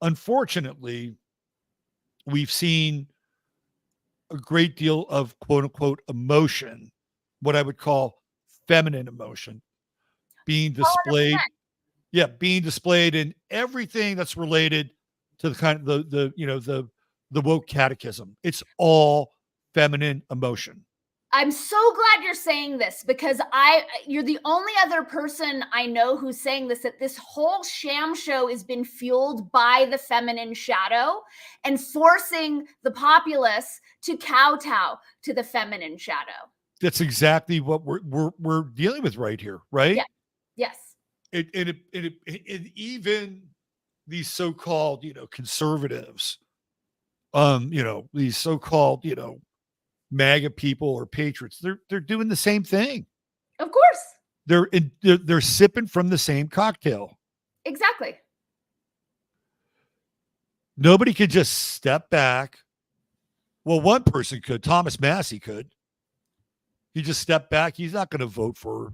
S2: unfortunately, we've seen a great deal of quote unquote emotion, what I would call feminine emotion, being displayed. 100%. Yeah, being displayed in everything that's related to the kind of the woke catechism. It's all feminine emotion.
S3: I'm so glad you're saying this because you're the only other person I know who's saying this, that this whole sham show has been fueled by the feminine shadow and forcing the populace to kowtow to the feminine shadow.
S2: That's exactly what we're dealing with right here, right?
S3: Yeah. Yes.
S2: And even these so-called, conservatives, these so-called, MAGA people or patriots, they're doing the same thing.
S3: Of course.
S2: they're sipping from the same cocktail.
S3: Exactly.
S2: Nobody could just step back. Well, one person could. Thomas Massey could. He just stepped back. He's not going to vote for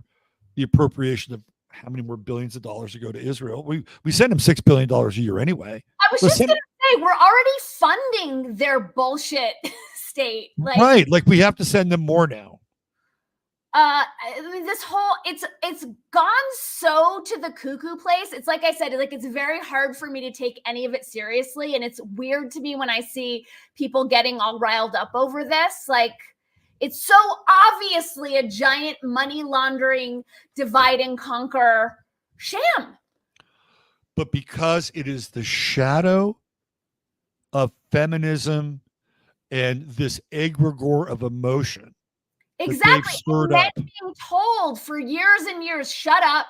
S2: the appropriation of how many more billions of dollars to go to Israel. We send him $6 billion a year anyway.
S3: I was just going to say, we're already funding their bullshit state. Like,
S2: right. Like, we have to send them more now.
S3: I mean, this whole, it's gone so to the cuckoo place. It's like I said, like, it's very hard for me to take any of it seriously. And it's weird to me when I see people getting all riled up over this. Like, it's so obviously a giant money laundering, divide and conquer sham.
S2: But because it is the shadow of feminism and this egregore of emotion.
S3: Exactly. And men being told for years and years, shut up,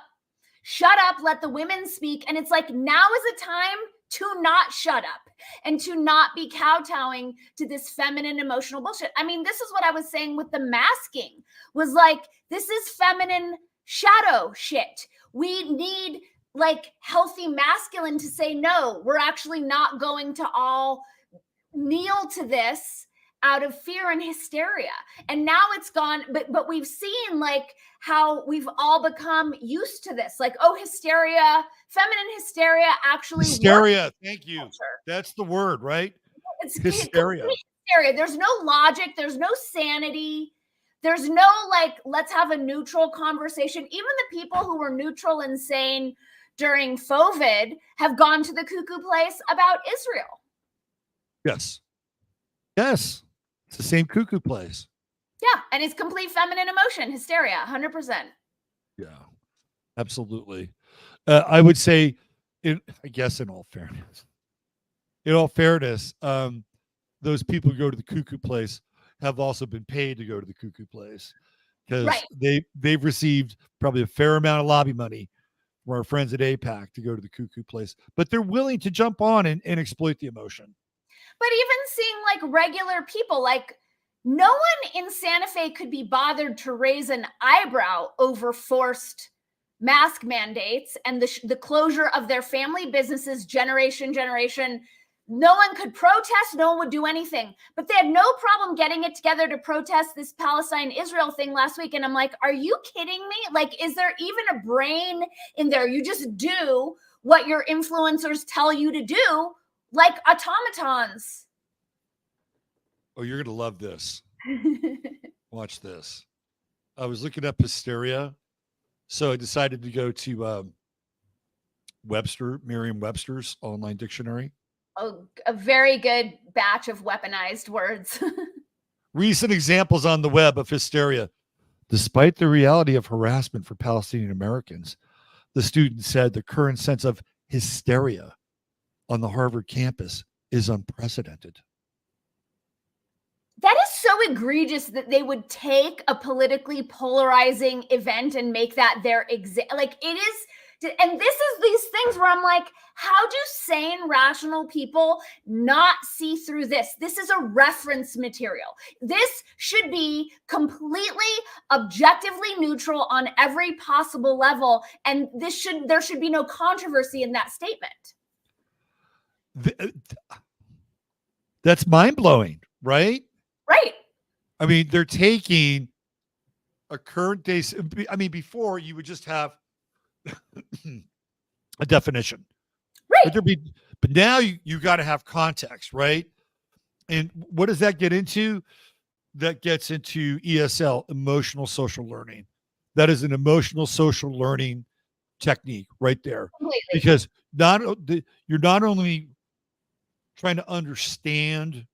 S3: let the women speak. And it's like, now is a time to not shut up and to not be kowtowing to this feminine emotional bullshit. I mean, this is what I was saying with the masking, was like, this is feminine shadow shit. We need like healthy masculine to say, no, we're actually not going to all kneel to this out of fear and hysteria. And now it's gone, but we've seen like how we've all become used to this. Like, oh, hysteria, feminine hysteria actually
S2: hysteria. Thank you. Culture. That's the word, right?
S3: It's hysteria. There's no logic, there's no sanity. There's no like, let's have a neutral conversation. Even the people who were neutral and sane during COVID have gone to the cuckoo place about Israel.
S2: Yes. Yes. It's the same cuckoo place.
S3: Yeah. And it's complete feminine emotion, hysteria, 100%.
S2: Yeah, absolutely. I would say, I guess in all fairness, those people who go to the cuckoo place have also been paid to go to the cuckoo place, because they've received probably a fair amount of lobby money from our friends at AIPAC to go to the cuckoo place, but they're willing to jump on and exploit the emotion.
S3: But even seeing like regular people, like no one in Santa Fe could be bothered to raise an eyebrow over forced mask mandates and the closure of their family businesses generation. No one could protest. No one would do anything. But they had no problem getting it together to protest this Palestine-Israel thing last week. And I'm like, are you kidding me? Like, is there even a brain in there? You just do what your influencers tell you to do, like automatons.
S2: Oh, you're going to love this. Watch this. I was looking up hysteria. So I decided to go to Merriam-Webster's online dictionary.
S3: Oh, a very good batch of weaponized words.
S2: Recent examples on the web of hysteria. Despite the reality of harassment for Palestinian Americans, the student said the current sense of hysteria on the Harvard campus is unprecedented.
S3: That is so egregious that they would take a politically polarizing event and make that their like it is. And this is these things where I'm like, how do sane, rational people not see through this? This is a reference material. This should be completely objectively neutral on every possible level. And there should be no controversy in that statement.
S2: That's mind-blowing, right?
S3: Right.
S2: I mean, they're taking a current day. I mean, before you would just have a definition,
S3: right?
S2: But now you got to have context, right? And what does that get into? That gets into ESL, emotional social learning. That is an emotional social learning technique right there.
S3: Completely.
S2: Because you're not only trying to understand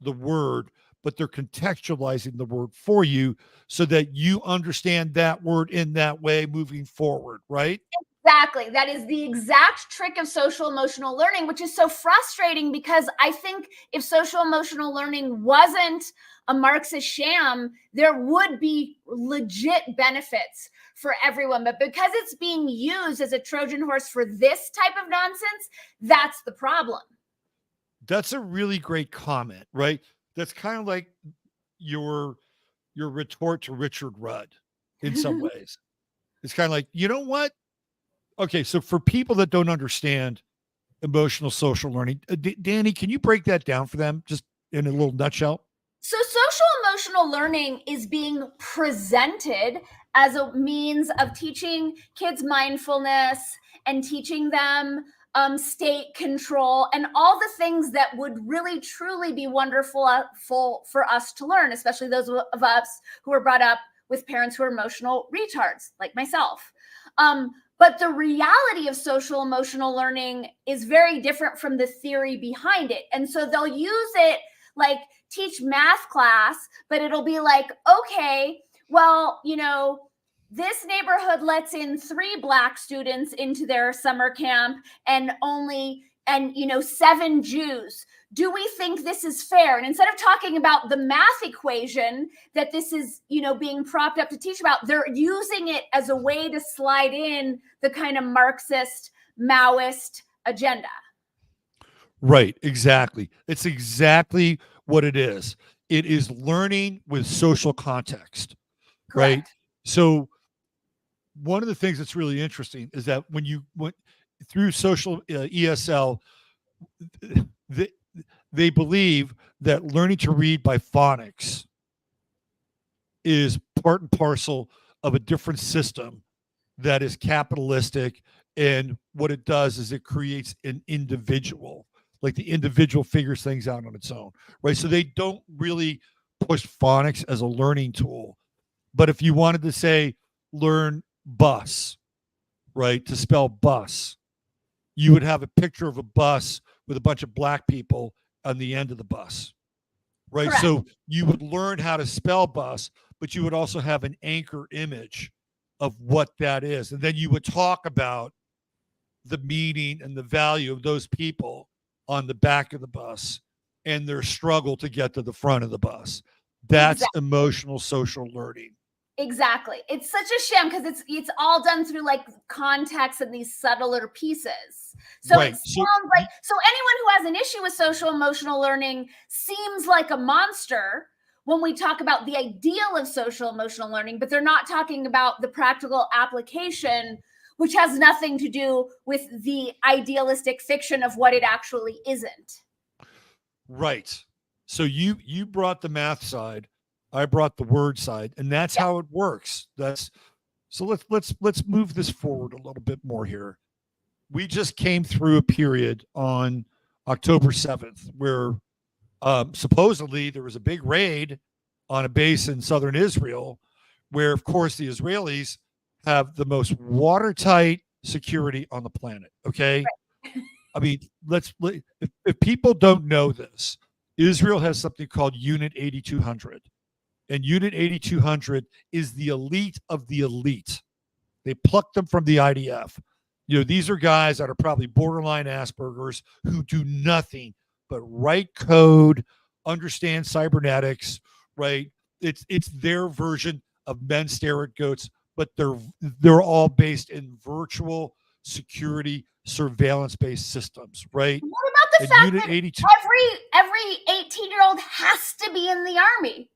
S2: the word, but they're contextualizing the word for you so that you understand that word in that way moving forward, right?
S3: Exactly. That is the exact trick of social emotional learning, which is so frustrating because I think if social emotional learning wasn't a Marxist sham, there would be legit benefits for everyone. But because it's being used as a Trojan horse for this type of nonsense, that's the problem.
S2: That's a really great comment, right? That's kind of like your retort to Richard Rudd in some ways. It's kind of like, you know what? Okay, so for people that don't understand emotional social learning, Dani, can you break that down for them just in a little nutshell?
S3: So social emotional learning is being presented as a means of teaching kids mindfulness and teaching them state control and all the things that would really truly be wonderful for us to learn, especially those of us who were brought up with parents who are emotional retards like myself. But the reality of social emotional learning is very different from the theory behind it. And so they'll use it like teach math class, but it'll be like, okay, well, you know, this neighborhood lets in 3 Black students into their summer camp and 7 Jews. Do we think this is fair? And instead of talking about the math equation that this is, being propped up to teach about, they're using it as a way to slide in the kind of Marxist, Maoist agenda.
S2: Right, exactly. It's exactly what it is. It is learning with social context,
S3: Correct.
S2: right? So one of the things that's really interesting is that when you went through social ESL, they believe that learning to read by phonics is part and parcel of a different system that is capitalistic. And what it does is it creates an individual, like the individual figures things out on its own, right? So they don't really push phonics as a learning tool. But if you wanted to say, learn bus, right, to spell bus, you would have a picture of a bus with a bunch of Black people on the end of the bus, right?
S3: Correct.
S2: So you would learn how to spell bus, but you would also have an anchor image of what that is. And then you would talk about the meaning and the value of those people on the back of the bus and their struggle to get to the front of the bus. That's
S3: Exactly.
S2: Emotional social learning.
S3: Exactly. It's such a sham because it's all done through like context and these subtler pieces. So
S2: Right.
S3: it sounds like, so anyone who has an issue with social emotional learning seems like a monster when we talk about the ideal of social emotional learning, but they're not talking about the practical application, which has nothing to do with the idealistic fiction of what it actually isn't.
S2: Right. So you brought the math side, I brought the word side, and that's how it works. So let's move this forward a little bit more here. We just came through a period on October 7th where supposedly there was a big raid on a base in southern Israel, where of course the Israelis have the most watertight security on the planet. Okay. Right. I mean, if people don't know this, Israel has something called Unit 8200. And Unit 8200 is the elite of the elite. They plucked them from the IDF. These are guys that are probably borderline Asperger's who do nothing but write code, understand cybernetics, right? It's their version of men stare at goats, but they're all based in virtual security surveillance-based systems, right?
S3: What about the fact
S2: Unit
S3: that
S2: 82
S3: every 18-year-old has to be in the army?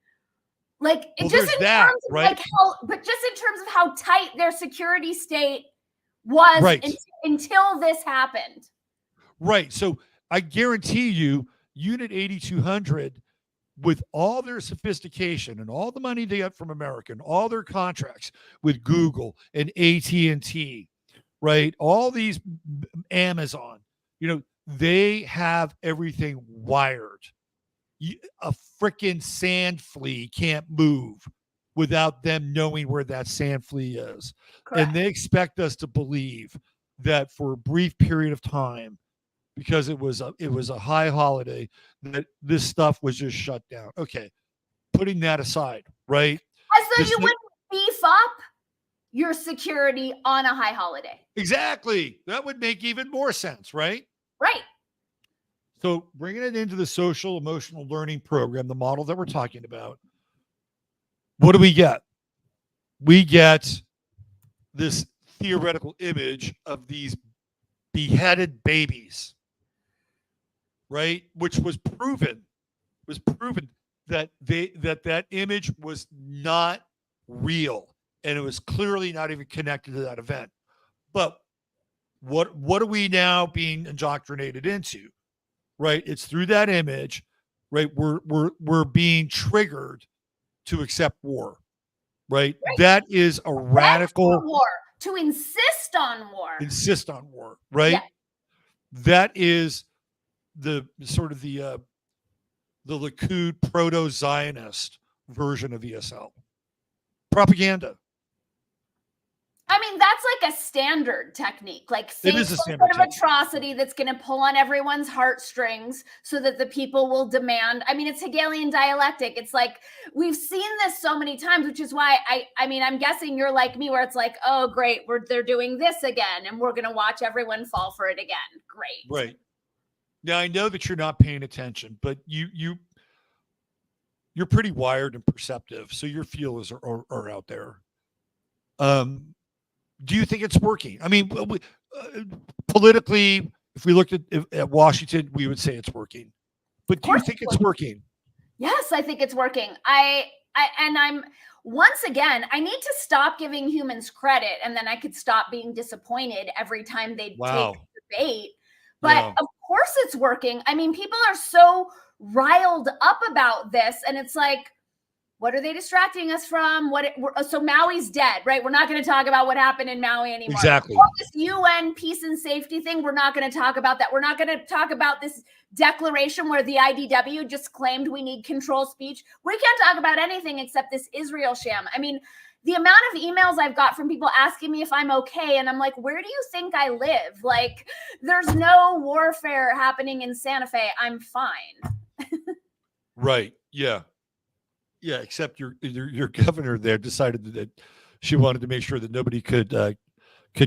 S3: Like,
S2: well,
S3: just in
S2: that,
S3: terms of
S2: right?
S3: just in terms of how tight their security state was
S2: right.
S3: until this happened.
S2: Right. So I guarantee you, Unit 8200, with all their sophistication and all the money they got from America and all their contracts with Google and AT&T, right? All these Amazon, they have everything wired. A freaking sand flea can't move without them knowing where that sand flea is. Correct. And they expect us to believe that for a brief period of time, because it was a high holiday, that this stuff was just shut down. Okay, putting that aside, right?
S3: As though you wouldn't beef up your security on a high holiday.
S2: Exactly. That would make even more sense, right?
S3: Right.
S2: So bringing it into the social emotional learning program, the model that we're talking about, what do we get? We get this theoretical image of these beheaded babies, right? Which was proven that that image was not real. and it was clearly not even connected to that event. But what are we now being indoctrinated into? Right? It's through that image, right? We're being triggered to accept war. Right? That is a radical
S3: war, to insist on war.
S2: Right?
S3: Yeah.
S2: That is the sort of the Likud proto-Zionist version of ESL propaganda.
S3: I mean, that's like a standard technique, like
S2: It
S3: fake
S2: is a
S3: some
S2: standard
S3: sort of atrocity that's going to pull on everyone's heartstrings so that the people will demand. I mean, it's Hegelian dialectic. It's like, we've seen this so many times, which is why I mean, I'm guessing you're like me, where it's like, oh, great, they're doing this again, and we're going to watch everyone fall for it again. Great.
S2: Right. Now, I know that you're not paying attention, but you're pretty wired and perceptive, so your feelers are out there. Do you think it's working? I mean, politically, if we looked at Washington, we would say it's working. But do you think it's working?
S3: Yes, I think it's working. I'm once again, I need to stop giving humans credit, and then I could stop being disappointed every time they take the bait. But of course it's working. I mean, people are so riled up about this, and it's like, what are they distracting us from? So Maui's dead, right? We're not going to talk about what happened in Maui anymore.
S2: Exactly.
S3: All this UN peace and safety thing, we're not going to talk about that. We're not going to talk about this declaration where the IDW just claimed we need control speech. We can't talk about anything except this Israel sham. I mean, the amount of emails I've got from people asking me if I'm okay, and I'm like, where do you think I live? Like, there's no warfare happening in Santa Fe. I'm fine.
S2: Right. Yeah. Yeah, except your governor there decided that she wanted to make sure that nobody could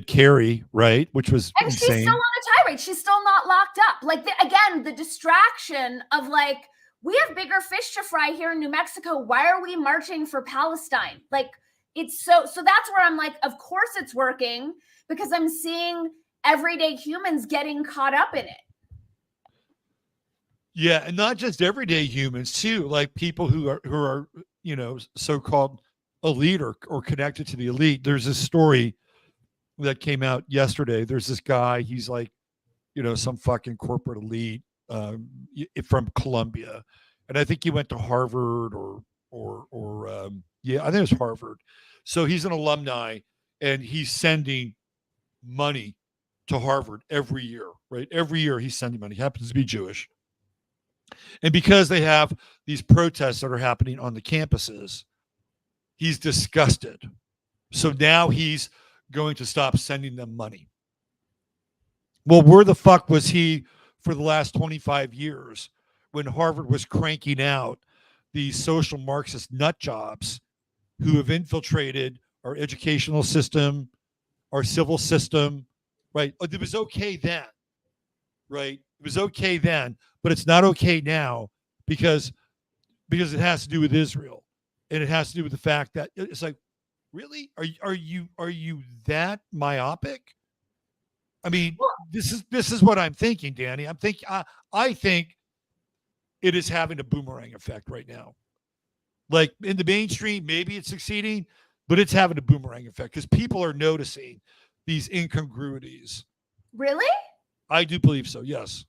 S2: carry, right? Which was
S3: and
S2: insane.
S3: She's still on a tirade. She's still not locked up. Like, again, the distraction of like, we have bigger fish to fry here in New Mexico. Why are we marching for Palestine? Like, it's so that's where I'm like, of course it's working, because I'm seeing everyday humans getting caught up in it.
S2: Yeah, and not just everyday humans too, like people who are so-called elite or connected to the elite. There's this story that came out yesterday. There's this guy, he's like, some fucking corporate elite from Columbia, and I think he went to Harvard or I think it was Harvard. So he's an alumni, and he's sending money to Harvard every year, right? Every year he's sending money. He happens to be Jewish. And because they have these protests that are happening on the campuses, he's disgusted. So now he's going to stop sending them money. Well, where the fuck was he for the last 25 years when Harvard was cranking out these social Marxist nut jobs who have infiltrated our educational system, our civil system, right? It was okay then, right? It was okay then, but it's not okay now because it has to do with Israel, and it has to do with the fact that it's like, really, are you that myopic? I mean, this is what I'm thinking, Dani. I think it is having a boomerang effect right now. Like in the mainstream, maybe it's succeeding, but it's having a boomerang effect because people are noticing these incongruities.
S3: Really?
S2: I do believe so. Yes.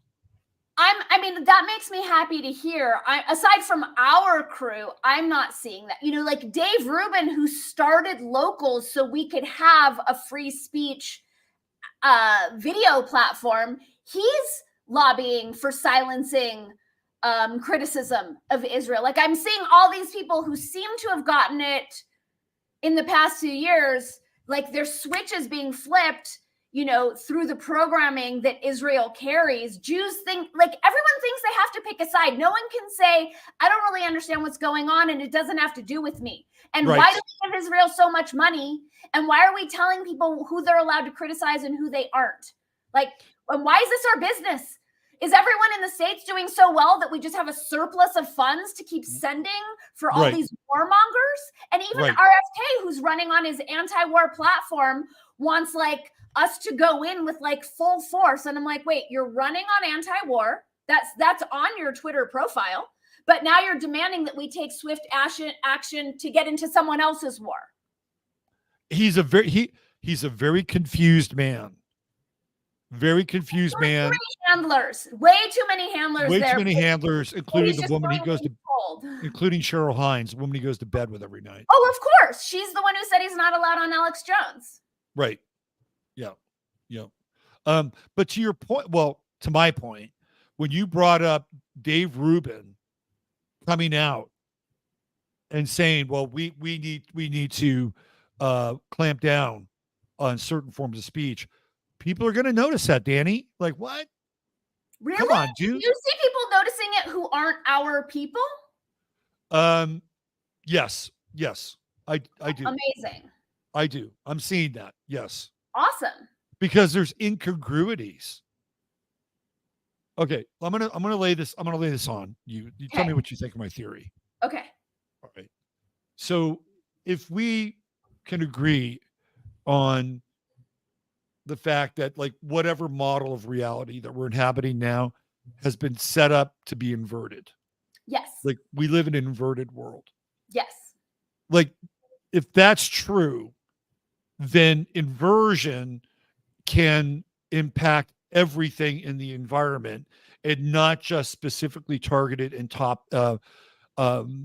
S3: I mean, that makes me happy to hear. Aside from our crew, I'm not seeing that. Like Dave Rubin, who started Locals so we could have a free speech video platform, he's lobbying for silencing criticism of Israel. Like, I'm seeing all these people who seem to have gotten it in the past 2 years, like their switch is being flipped, through the programming that Israel carries. Jews think, like, everyone thinks they have to pick a side. No one can say, I don't really understand what's going on, and it doesn't have to do with me. And
S2: right.
S3: Why do we give Israel so much money? And why are we telling people who they're allowed to criticize and who they aren't? Like, and why is this our business? Is everyone in the States doing so well that we just have a surplus of funds to keep sending for all
S2: right.
S3: these warmongers? And even
S2: right.
S3: RFK, who's running on his anti-war platform, wants like us to go in with like full force. And I'm like, wait, you're running on anti-war. That's on your Twitter profile. But now you're demanding that we take swift action to get into someone else's war.
S2: he's a very confused man. Very confused man.
S3: Handlers, way too many handlers.
S2: Way
S3: there.
S2: too many handlers, including the woman he goes to,
S3: told.
S2: including Cheryl Hines, the woman he goes to bed with every night.
S3: Oh, of course, she's the one who said he's not allowed on Alex Jones.
S2: Right. Yeah. Yeah. But to your point, well, to my point, when you brought up Dave Rubin coming out and saying, well, we need to clamp down on certain forms of speech, people are going to notice that, Dani. Like, what?
S3: Really?
S2: Come on, dude.
S3: Do you see people noticing it who aren't our people?
S2: Yes, I do.
S3: Amazing.
S2: I do. I'm seeing that. Yes.
S3: Awesome.
S2: Because there's incongruities. Okay, I'm gonna lay this on you. You tell me what you think of my theory.
S3: Okay.
S2: All right. So if we can agree on the fact that, like, whatever model of reality that we're inhabiting now has been set up to be inverted.
S3: Yes.
S2: Like, we live in an inverted world.
S3: Yes.
S2: Like, if that's true, then inversion can impact everything in the environment and not just specifically targeted in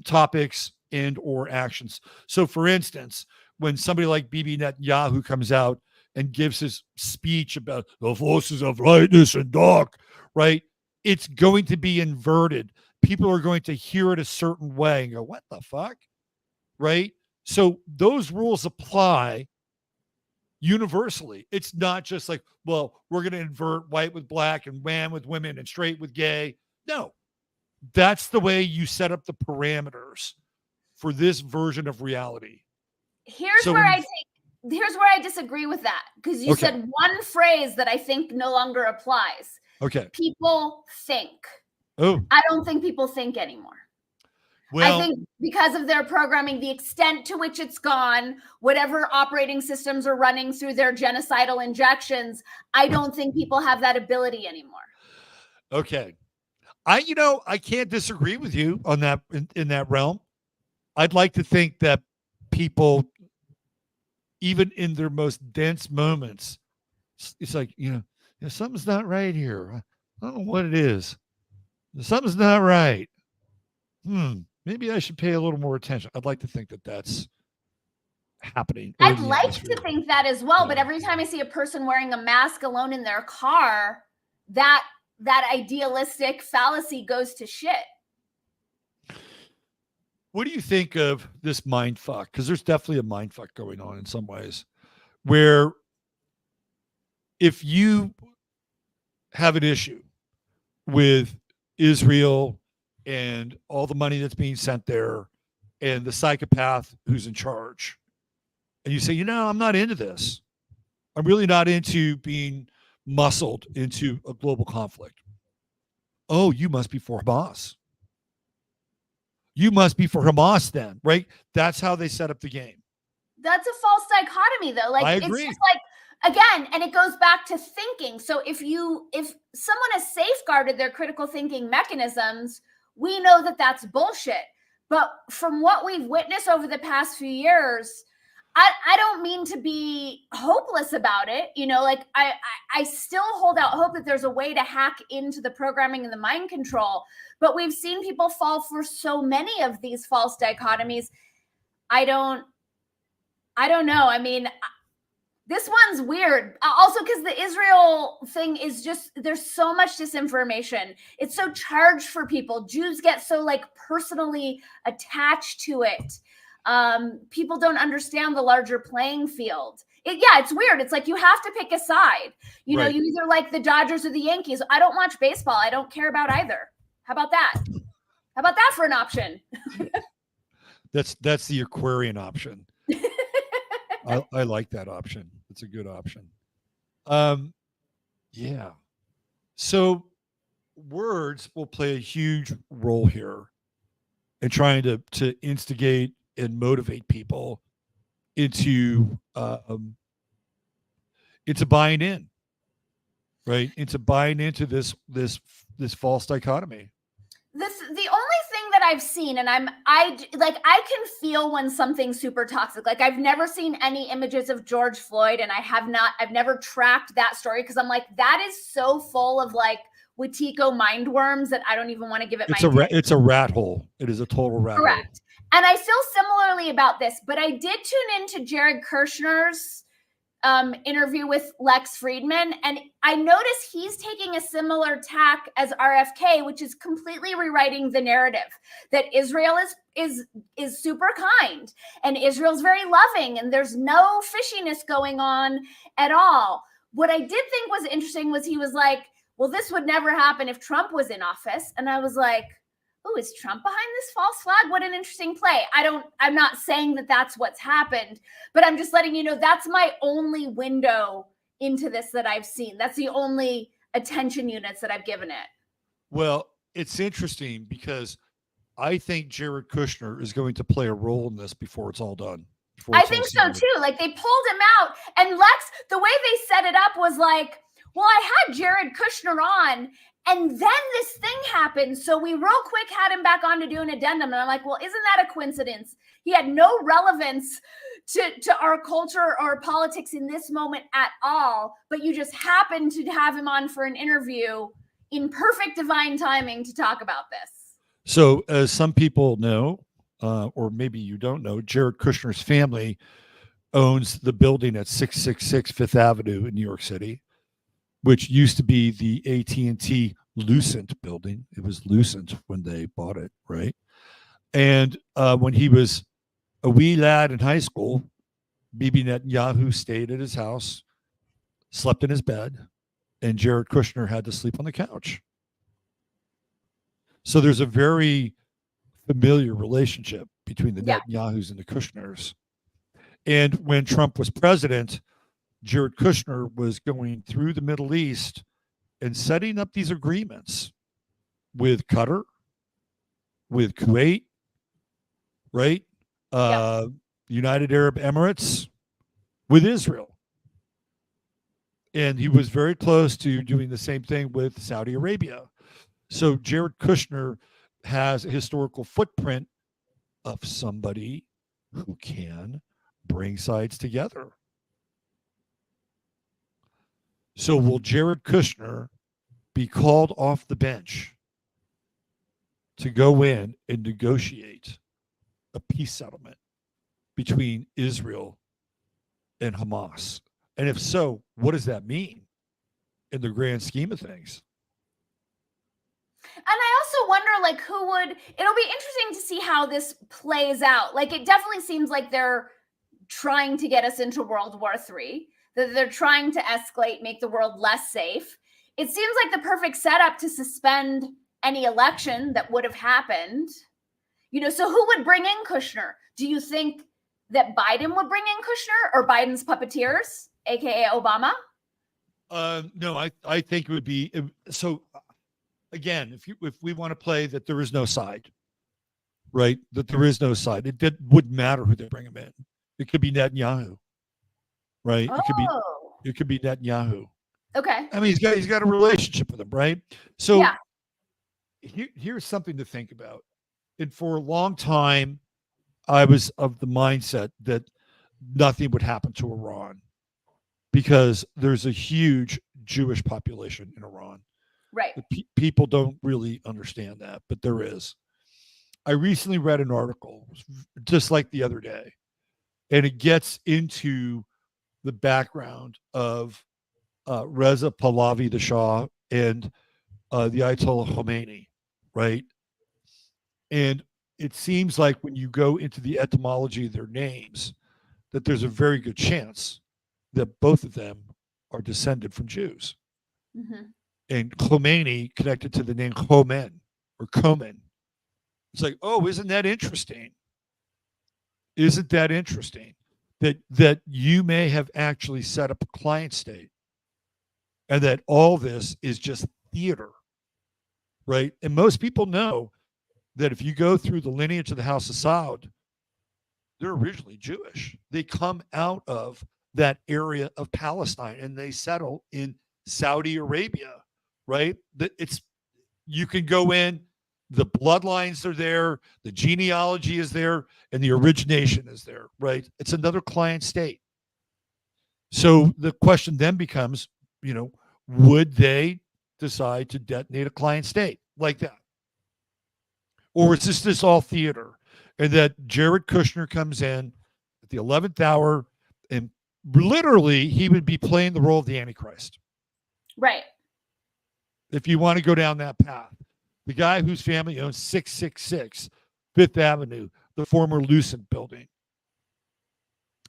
S2: topics and or actions. So, for instance, when somebody like Bibi Netanyahu comes out and gives his speech about the forces of lightness and dark, right? It's going to be inverted. People are going to hear it a certain way and go, what the fuck? Right? So those rules apply universally. It's not just like, well, we're going to invert white with black and man with women and straight with gay. No, that's the way you set up the parameters for this version of reality.
S3: Here's where I disagree with that, because you said one phrase that I think no longer applies.
S2: Okay.
S3: People think.
S2: Oh.
S3: I don't think people think anymore. Well, I think because of their programming, the extent to which it's gone, whatever operating systems are running through their genocidal injections, I don't think people have that ability anymore.
S2: Okay. I can't disagree with you on that in that realm. I'd like to think that people, even in their most dense moments, it's like, something's not right here. I don't know what it is. Something's not right. Maybe I should pay a little more attention. I'd like to think that that's happening.
S3: I'd like to think that as well, but every time I see a person wearing a mask alone in their car, that idealistic fallacy goes to shit.
S2: What do you think of this mind fuck? Because there's definitely a mind fuck going on in some ways, where if you have an issue with Israel and all the money that's being sent there and the psychopath who's in charge, and you say, I'm not into this. I'm really not into being muscled into a global conflict. Oh, you must be for Hamas. You must be for Hamas then, right? That's how they set up the game.
S3: That's a false dichotomy, though. Like,
S2: I agree.
S3: It's just like, again, and it goes back to thinking. So if someone has safeguarded their critical thinking mechanisms, we know that that's bullshit. But from what we've witnessed over the past few years, I don't mean to be hopeless about it. I still hold out hope that there's a way to hack into the programming and the mind control. But we've seen people fall for so many of these false dichotomies. I don't know. I mean, this one's weird. Also, because the Israel thing is just, there's so much disinformation. It's so charged for people. Jews get so personally attached to it. People don't understand the larger playing field. It's weird. It's like you have to pick a side. You either like the Dodgers or the Yankees. I don't watch baseball. I don't care about either. How about that? How about that for an option?
S2: That's the Aquarian option. I like that option. It's a good option. Yeah. So words will play a huge role here in trying to instigate and motivate people into buying in, right? Into buying into this false dichotomy.
S3: The only thing that I've seen, and I can feel when something's super toxic. Like, I've never seen any images of George Floyd, and I've never tracked that story, because I'm like, that is so full of like Wetiko mind worms that I don't even want to give it
S2: It's
S3: my
S2: a it's a rat hole. It is a total rat hole.
S3: Correct. And I feel similarly about this, but I did tune into Jared Kushner's interview with Lex Friedman, and I notice he's taking a similar tack as RFK, which is completely rewriting the narrative that Israel is super kind and Israel's very loving and there's no fishiness going on at all. What I did think was interesting was he was like, well, this would never happen if Trump was in office. And I was like, oh, is Trump behind this false flag? What an interesting play. I'm not saying that that's what's happened, but I'm just letting you know that's my only window into this that I've seen. That's the only attention units that I've given it.
S2: Well, it's interesting because I think Jared Kushner is going to play a role in this before it's all done.
S3: I think so too. Like, they pulled him out, and Lex, the way they set it up was like, well, I had Jared Kushner on, and then this thing happened. So we real quick had him back on to do an addendum. And I'm like, well, isn't that a coincidence? He had no relevance to our culture or politics in this moment at all. But you just happened to have him on for an interview in perfect divine timing to talk about this.
S2: So as some people know, or maybe you don't know, Jared Kushner's family owns the building at 666 Fifth Avenue in New York City, which used to be the AT&T Lucent building. It was Lucent when they bought it, right? And when he was a wee lad in high school, Bibi Netanyahu stayed at his house, slept in his bed, and Jared Kushner had to sleep on the couch. So there's a very familiar relationship between the Netanyahus and the Kushners. And when Trump was president, Jared Kushner was going through the Middle East and setting up these agreements with Qatar, with Kuwait, right? United Arab Emirates, with Israel. And he was very close to doing the same thing with Saudi Arabia. So Jared Kushner has a historical footprint of somebody who can bring sides together. So will Jared Kushner be called off the bench to go in and negotiate a peace settlement between Israel and Hamas? And if so, what does that mean in the grand scheme of things?
S3: And I also wonder, like, it'll be interesting to see how this plays out. Like, it definitely seems like they're trying to get us into World War III, that they're trying to escalate, make the world less safe. It seems like the perfect setup to suspend any election that would have happened. You know, so who would bring in Kushner? Do you think that Biden would bring in Kushner or Biden's puppeteers, aka Obama?
S2: No, I think it would be so. Again, if we want to play that there is no side, right? That there is no side. It wouldn't matter who they bring him in. It could be Netanyahu, right?
S3: Oh.
S2: It could be Netanyahu.
S3: Okay.
S2: I mean, he's got a relationship with him, right? So here's something to think about. And for a long time, I was of the mindset that nothing would happen to Iran because there's a huge Jewish population in Iran.
S3: Right.
S2: People don't really understand that, but there is. I recently read an article just like the other day, and it gets into the background of Reza Pahlavi, the Shah, and the Ayatollah Khomeini, right? And it seems like when you go into the etymology of their names, that there's a very good chance that both of them are descended from Jews.
S3: Mm-hmm.
S2: And Khomeini connected to the name Khomen or Komen. It's like, oh, isn't that interesting? Isn't that interesting that you may have actually set up a client state and that all this is just theater, right? And most people know that if you go through the lineage of the House of Saud, they're originally Jewish. They come out of that area of Palestine and they settle in Saudi Arabia, right? You can go in the bloodlines are there, the genealogy is there, and the origination is there, right? It's another client state. So the question then becomes, would they decide to detonate a client state like that? Or is this all theater? And that Jared Kushner comes in at the 11th hour and literally he would be playing the role of the Antichrist.
S3: Right.
S2: If you want to go down that path. The guy whose family owns 666 Fifth Avenue, the former Lucent building.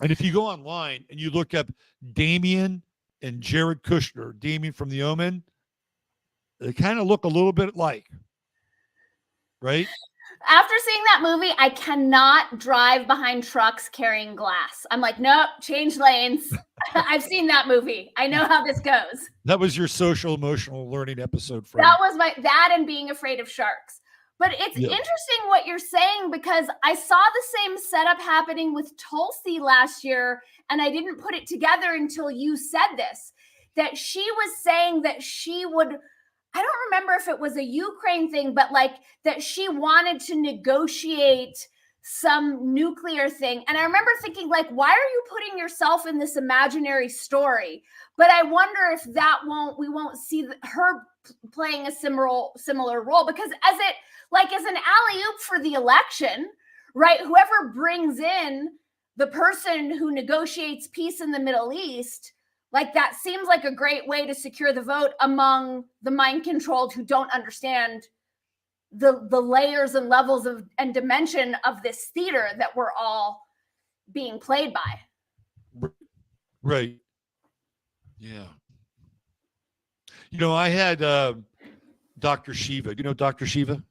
S2: And if you go online and you look up Damien and Jared Kushner, Damien from The Omen, they kind of look a little bit alike, right?
S3: After seeing that movie, I cannot drive behind trucks carrying glass. I'm like, nope, change lanes. I've seen that movie. I know how this goes.
S2: That was your social emotional learning episode, friend.
S3: That was that and being afraid of sharks. But it's interesting what you're saying, because I saw the same setup happening with Tulsi last year, and I didn't put it together until you said this, that she was saying that she would, I don't remember if it was a Ukraine thing, but like that she wanted to negotiate some nuclear thing. And I remember thinking, like, why are you putting yourself in this imaginary story? But I wonder if we won't see her playing a similar role, because as an alley-oop for the election, right? Whoever brings in the person who negotiates peace in the Middle East, like that seems like a great way to secure the vote among the mind-controlled who don't understand the layers and levels of and dimension of this theater that we're all being played by.
S2: Right. Yeah. I had Dr. Shiva. You know Dr. Shiva?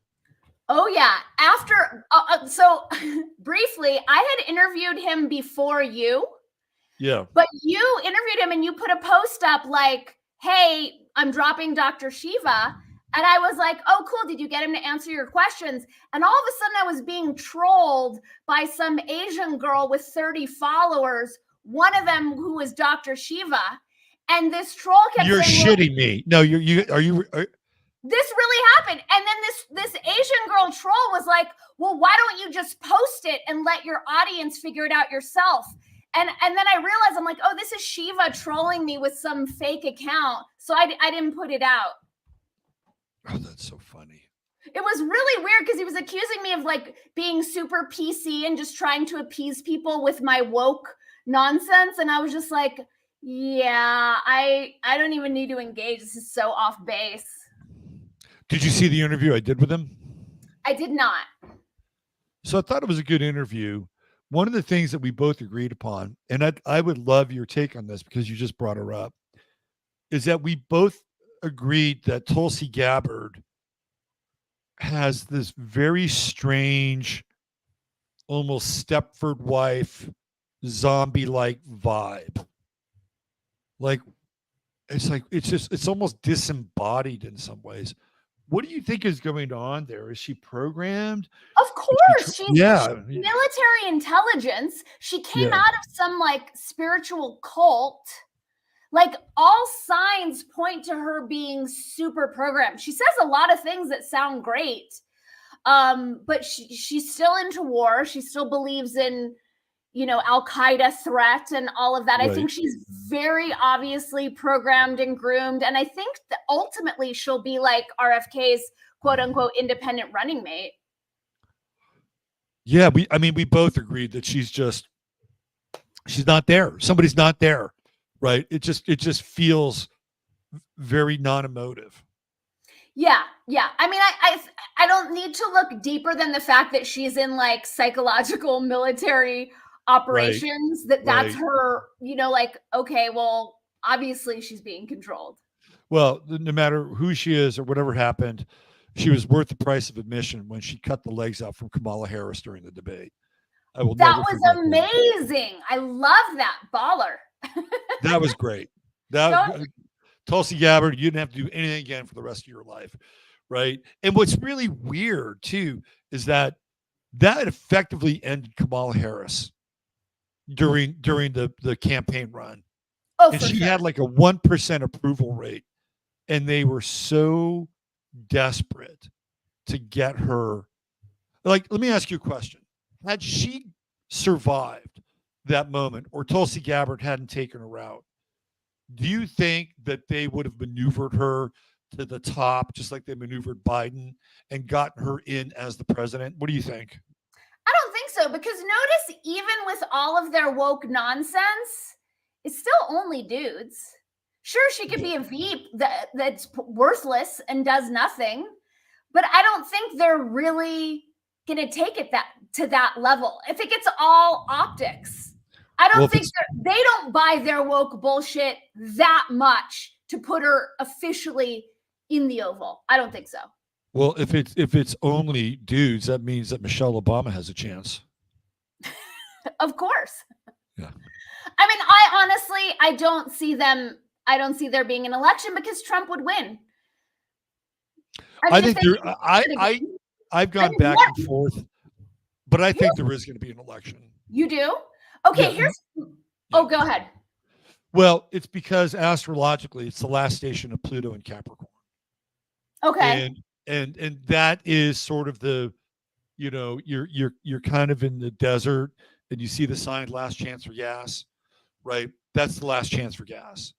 S3: Oh, yeah. So briefly, I had interviewed him before you.
S2: Yeah.
S3: But you interviewed him and you put a post up like, hey, I'm dropping Dr. Shiva. And I was like, oh, cool. Did you get him to answer your questions? And all of a sudden I was being trolled by some Asian girl with 30 followers, one of them who was Dr. Shiva. And this troll kept
S2: You're
S3: saying,
S2: shitting me. No,
S3: this really happened. And then this Asian girl troll was like, well, why don't you just post it and let your audience figure it out yourself? And then I realized, I'm like, oh, this is Shiva trolling me with some fake account. So I didn't put it out.
S2: Oh, that's so funny.
S3: It was really weird because he was accusing me of like being super PC and just trying to appease people with my woke nonsense. And I was just like, yeah, I don't even need to engage. This is so off base.
S2: Did you see the interview I did with him?
S3: I did not.
S2: So I thought it was a good interview. One of the things that we both agreed upon, and I would love your take on this because you just brought her up, is that we both agreed that Tulsi Gabbard has this very strange, almost Stepford wife, zombie-like vibe. Like, it's almost disembodied in some ways. What do you think is going on there? Is she programmed?
S3: Of course. She's military intelligence. She came out of some like spiritual cult. Like all signs point to her being super programmed. She says a lot of things that sound great. But she's still into war. She still believes in, Al-Qaeda threat and all of that. Right. I think she's very obviously programmed and groomed. And I think that ultimately she'll be like RFK's quote unquote independent running mate.
S2: Yeah. We both agreed that she's not there. Somebody's not there. Right. It just feels very non-emotive. Yeah.
S3: Yeah. I don't need to look deeper than the fact that she's in like psychological military operations, right. That's her, like, okay, well, obviously she's being controlled.
S2: Well, no matter who she is or whatever happened, she was worth the price of admission when she cut the legs out from Kamala Harris during the debate.
S3: That was amazing. I love that. Baller.
S2: That was great. Tulsi Gabbard, you didn't have to do anything again for the rest of your life. Right. And what's really weird too, is that effectively ended Kamala Harris during the campaign run.
S3: Oh,
S2: and she had like a 1% approval rate. And they were so desperate to get her. Like, let me ask you a question. Had she survived that moment, or Tulsi Gabbard hadn't taken her out, do you think that they would have maneuvered her to the top, just like they maneuvered Biden, and gotten her in as the president? What do you think?
S3: I don't think so, because notice, even with all of their woke nonsense, it's still only dudes. Sure, she could be a Veep that's worthless and does nothing, but I don't think they're really going to take it to that level. If it gets all optics, I don't think they don't buy their woke bullshit that much to put her officially in the Oval. I don't think so.
S2: Well, if it's only dudes, that means that Michelle Obama has a chance.
S3: Of course.
S2: Yeah.
S3: I mean, I don't see there being an election because Trump would win.
S2: I think I've gone back and forth, but I think there is going to be an election.
S3: You do? Okay, go ahead.
S2: Well, it's because astrologically, it's the last station of Pluto in Capricorn.
S3: Okay.
S2: And that is sort of the, you're kind of in the desert and you see the sign last chance for gas, right? That's the last chance for gas.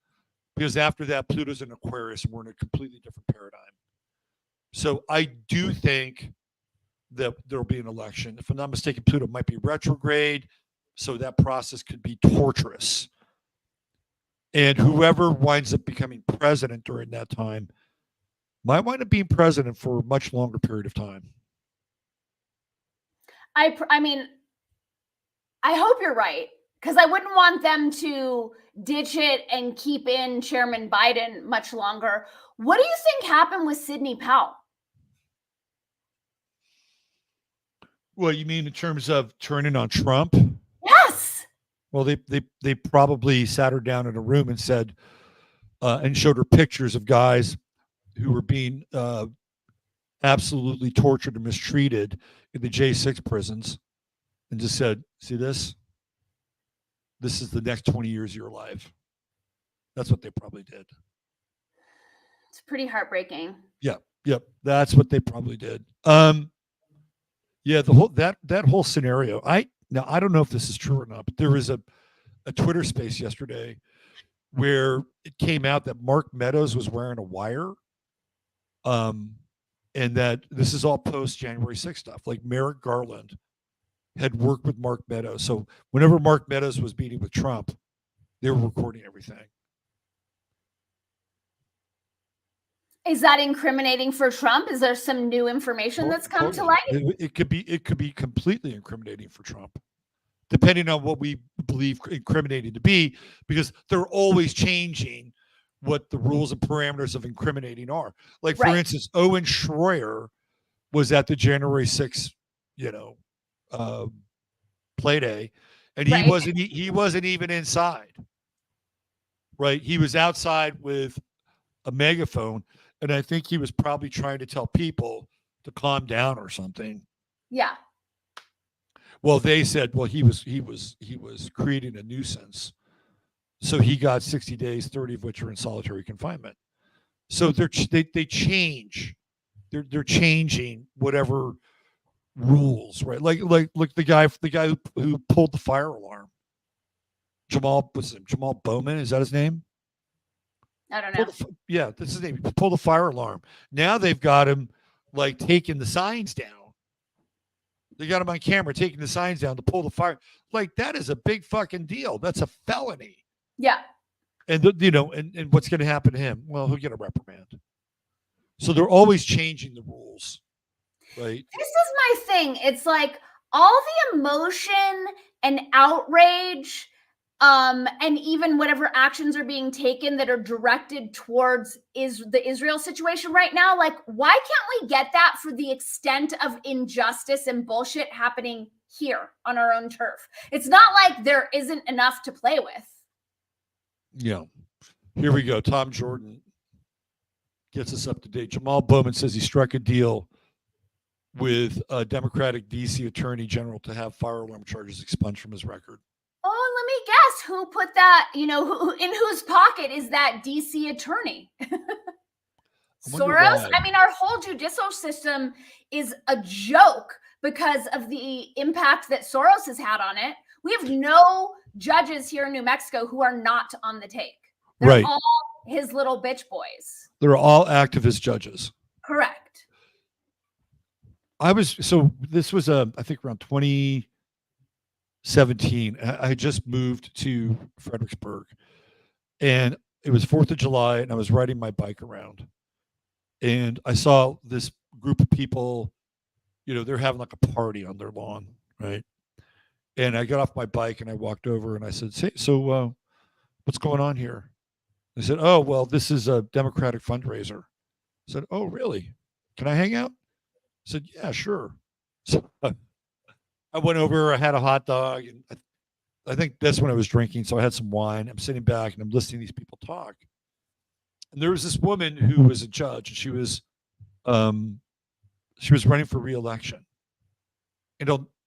S2: Because after that, Pluto's in Aquarius and we're in a completely different paradigm. So I do think that there'll be an election. If I'm not mistaken, Pluto might be retrograde. So that process could be torturous. And whoever winds up becoming president during that time might wind up being president for a much longer period of time.
S3: I mean, I hope you're right, because I wouldn't want them to ditch it and keep in Chairman Biden much longer. What do you think happened with Sidney Powell?
S2: Well, you mean in terms of turning on Trump?
S3: Yes.
S2: Well, they probably sat her down in a room and said, and showed her pictures of guys who were being absolutely tortured and mistreated in the J6 prisons, and just said, see this? This is the next 20 years of your life. That's what they probably did.
S3: It's pretty heartbreaking.
S2: Yep. That's what they probably did. Yeah, the whole that whole scenario. I don't know if this is true or not, but there was a Twitter space yesterday where it came out that Mark Meadows was wearing a wire. And that this is all post January 6th stuff. Like Merrick Garland had worked with Mark Meadows. So whenever Mark Meadows was meeting with Trump, they were recording everything.
S3: Is that incriminating for Trump? Is there some new information that's come to light?
S2: It could be completely incriminating for Trump, depending on what we believe incriminating to be, because they're always changing what the rules and parameters of incriminating are. Like, for instance, Owen Schroyer was at the January 6th, play day, and he wasn't even inside. Right? He was outside with a megaphone, and I think he was probably trying to tell people to calm down or something.
S3: Yeah.
S2: Well, they said, well, he was creating a nuisance. So he got 60 days, 30 of which are in solitary confinement. So they change. They're changing whatever rules, right? Like the guy who pulled the fire alarm. Jamal Bowman, is that his name?
S3: I don't know.
S2: That's his name. Pull the fire alarm. Now they've got him like taking the signs down. They got him on camera taking the signs down to pull the fire. Like, that is a big fucking deal. That's a felony.
S3: Yeah.
S2: And and what's going to happen to him? Well, he'll get a reprimand. So they're always changing the rules, right?
S3: This is my thing. It's like all the emotion and outrage, and even whatever actions are being taken that are directed towards the Israel situation right now. Like, why can't we get that for the extent of injustice and bullshit happening here on our own turf? It's not like there isn't enough to play with.
S2: Yeah. Here we go. Tom Jordan gets us up to date. Jamal Bowman says he struck a deal with a Democratic D.C. Attorney General to have fire alarm charges expunged from his record.
S3: Oh, let me guess who put that, who in whose pocket is that D.C. attorney?
S2: wonder
S3: Soros?
S2: why.
S3: I mean, our whole judicial system is a joke because of the impact that Soros has had on it. We have no judges here in New Mexico who are not on the take. They're
S2: Right.
S3: all his little bitch boys.
S2: They're all activist judges.
S3: Correct.
S2: This was I think around 2017. I had just moved to Fredericksburg, and it was 4th of July, and I was riding my bike around, and I saw this group of people, they're having like a party on their lawn, right? And I got off my bike and I walked over and I said, so what's going on here? They said, oh, well, this is a Democratic fundraiser. I said, oh, really? Can I hang out? I said, yeah, sure. So I went over, I had a hot dog, and I think that's when I was drinking. So I had some wine. I'm sitting back and I'm listening to these people talk. And there was this woman who was a judge, and she was running for re-election.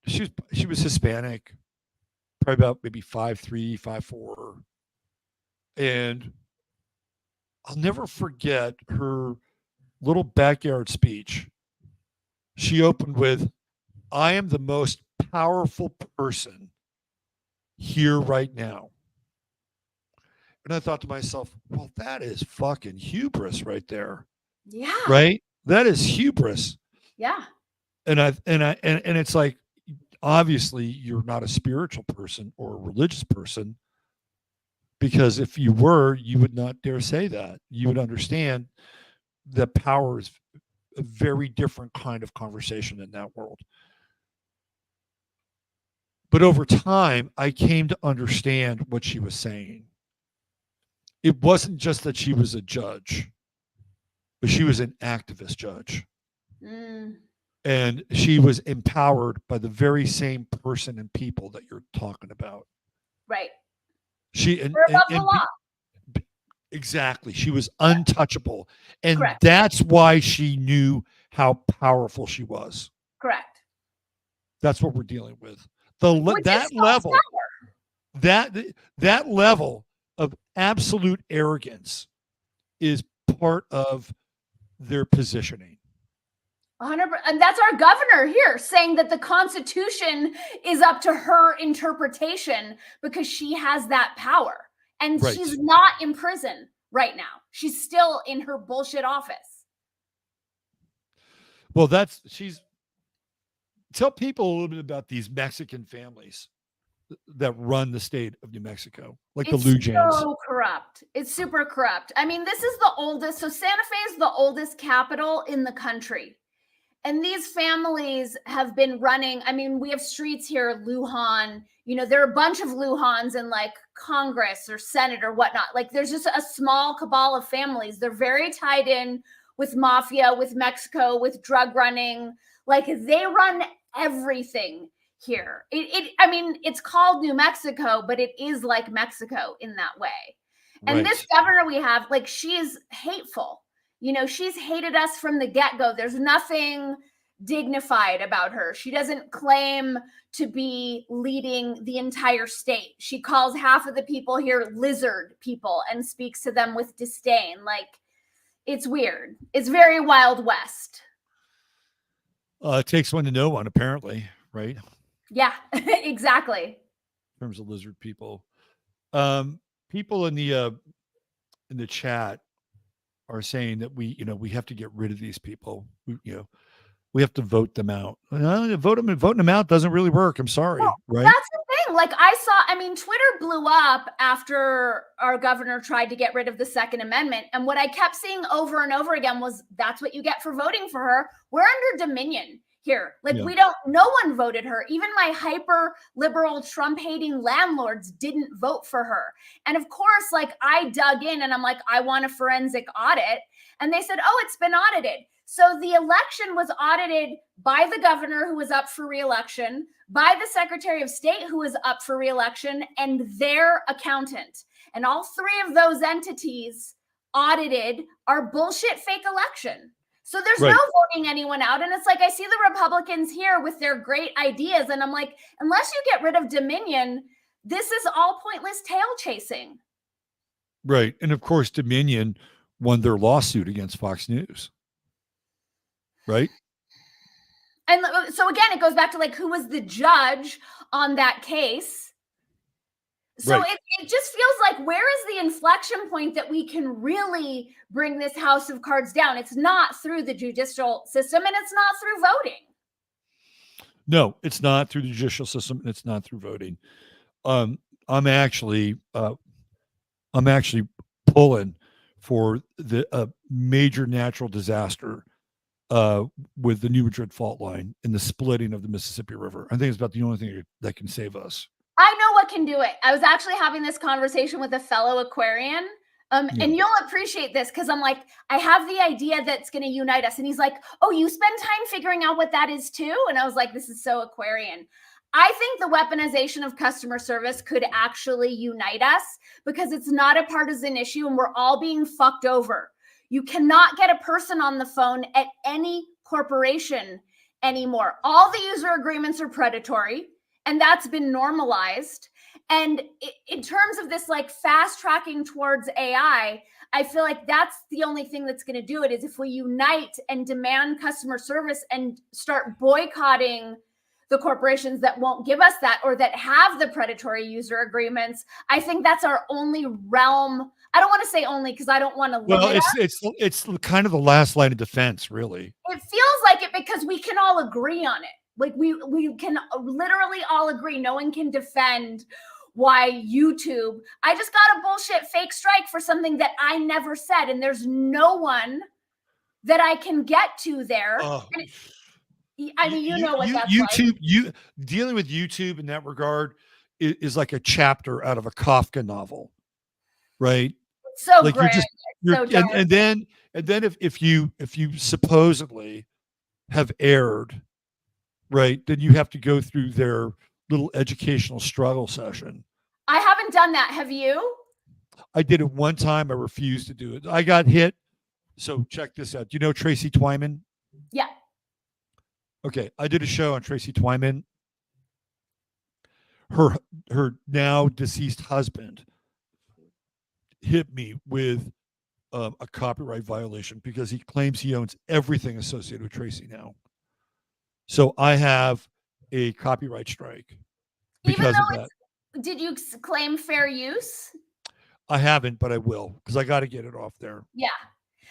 S2: She was Hispanic, probably about maybe 5'3", 5'4". And I'll never forget her little backyard speech. She opened with, I am the most powerful person here right now. And I thought to myself, well, that is fucking hubris right there.
S3: Yeah.
S2: Right? That is hubris.
S3: Yeah.
S2: And it's like, obviously you're not a spiritual person or a religious person, because if you were, you would not dare say that. You would understand that power is a very different kind of conversation in that world. But over time, I came to understand what she was saying. It wasn't just that she was a judge, but she was an activist judge. And she was empowered by the very same person and people that you're talking about.
S3: Right.
S2: We're
S3: above the law.
S2: Exactly. She was untouchable. And
S3: Correct.
S2: That's why she knew how powerful she was.
S3: Correct.
S2: That's what we're dealing with. That level of absolute arrogance is part of their positioning.
S3: 100%. And that's our governor here saying that the Constitution is up to her interpretation because she has that power. And
S2: Right.
S3: She's not in prison right now. She's still in her bullshit office.
S2: Well, tell people a little bit about these Mexican families that run the state of New Mexico, like
S3: It's
S2: the Lujans.
S3: so corrupt. It's super corrupt. I mean, this is the oldest. So Santa Fe is the oldest capital in the country. And these families have been running. I mean, we have streets here, Lujan. There are a bunch of Lujans in like Congress or Senate or whatnot. Like there's just a small cabal of families. They're very tied in with mafia, with Mexico, with drug running. Like they run everything here. It's called New Mexico, but it is like Mexico in that way. And
S2: Right.
S3: This governor we have, like, she's hateful. She's hated us from the get-go. There's nothing dignified about her. She doesn't claim to be leading the entire state. She calls half of the people here lizard people and speaks to them with disdain. Like, it's weird. It's very Wild West.
S2: It takes one to know one, apparently, right?
S3: Yeah, exactly.
S2: In terms of lizard people. People in the chat are saying that we have to get rid of these people. We have to vote them out. Voting them out doesn't really work. I'm sorry, right?
S3: That's the thing. Like Twitter blew up after our governor tried to get rid of the Second Amendment. And what I kept seeing over and over again was that's what you get for voting for her. We're under dominion here. Like no one voted her. Even my hyper liberal Trump hating landlords didn't vote for her. And of course, like I dug in and I'm like, I want a forensic audit. And they said, oh, it's been audited. So the election was audited by the governor who was up for re-election, by the Secretary of State who was up for re-election, and their accountant. And all three of those entities audited our bullshit fake election. So there's no voting anyone out. And it's like, I see the Republicans here with their great ideas. And I'm like, unless you get rid of Dominion, this is all pointless tail chasing.
S2: Right. And of course, Dominion won their lawsuit against Fox News. Right?
S3: And so again, it goes back to like, who was the judge on that case? So
S2: Right.
S3: it just feels like, where is the inflection point that we can really bring this house of cards down? It's not through the judicial system, and it's not through voting.
S2: No, it's not through the judicial system, and it's not through voting. I'm actually pulling for the major natural disaster with the New Madrid fault line and the splitting of the Mississippi River. I think it's about the only thing that can save us.
S3: I know what can do it. I was actually having this conversation with a fellow Aquarian. And you'll appreciate this, because I'm like, I have the idea that's going to unite us. And he's like, oh, you spend time figuring out what that is too? And I was like, this is so Aquarian. I think the weaponization of customer service could actually unite us, because it's not a partisan issue and we're all being fucked over. You cannot get a person on the phone at any corporation anymore. All the user agreements are predatory, and that's been normalized. And in terms of this like fast tracking towards AI, I feel like that's the only thing that's going to do it, is if we unite and demand customer service and start boycotting the corporations that won't give us that, or that have the predatory user agreements. I think that's our only realm. I don't want to say only, because I don't want to limit us.
S2: It's kind of the last line of defense, really.
S3: It feels like it, because we can all agree on it. Like we can literally all agree. No one can defend why YouTube. I just got a bullshit fake strike for something that I never said, and there's no one that I can get to there. I mean, you know what that's
S2: YouTube,
S3: like.
S2: Dealing with YouTube in that regard is like a chapter out of a Kafka novel, right?
S3: So
S2: like
S3: great.
S2: And then if you supposedly have erred, right, then you have to go through their little educational struggle session.
S3: I haven't done that. Have you?
S2: I did it one time. I refused to do it. I got hit. So check this out. Do you know Tracy Twyman?
S3: Yeah.
S2: Okay. I did a show on Tracy Twyman. Her now deceased husband hit me with a copyright violation because he claims he owns everything associated with Tracy now. So I have a copyright strike because of that.
S3: Did you claim fair use?
S2: I haven't, but I will, because I got to get it off there.
S3: Yeah.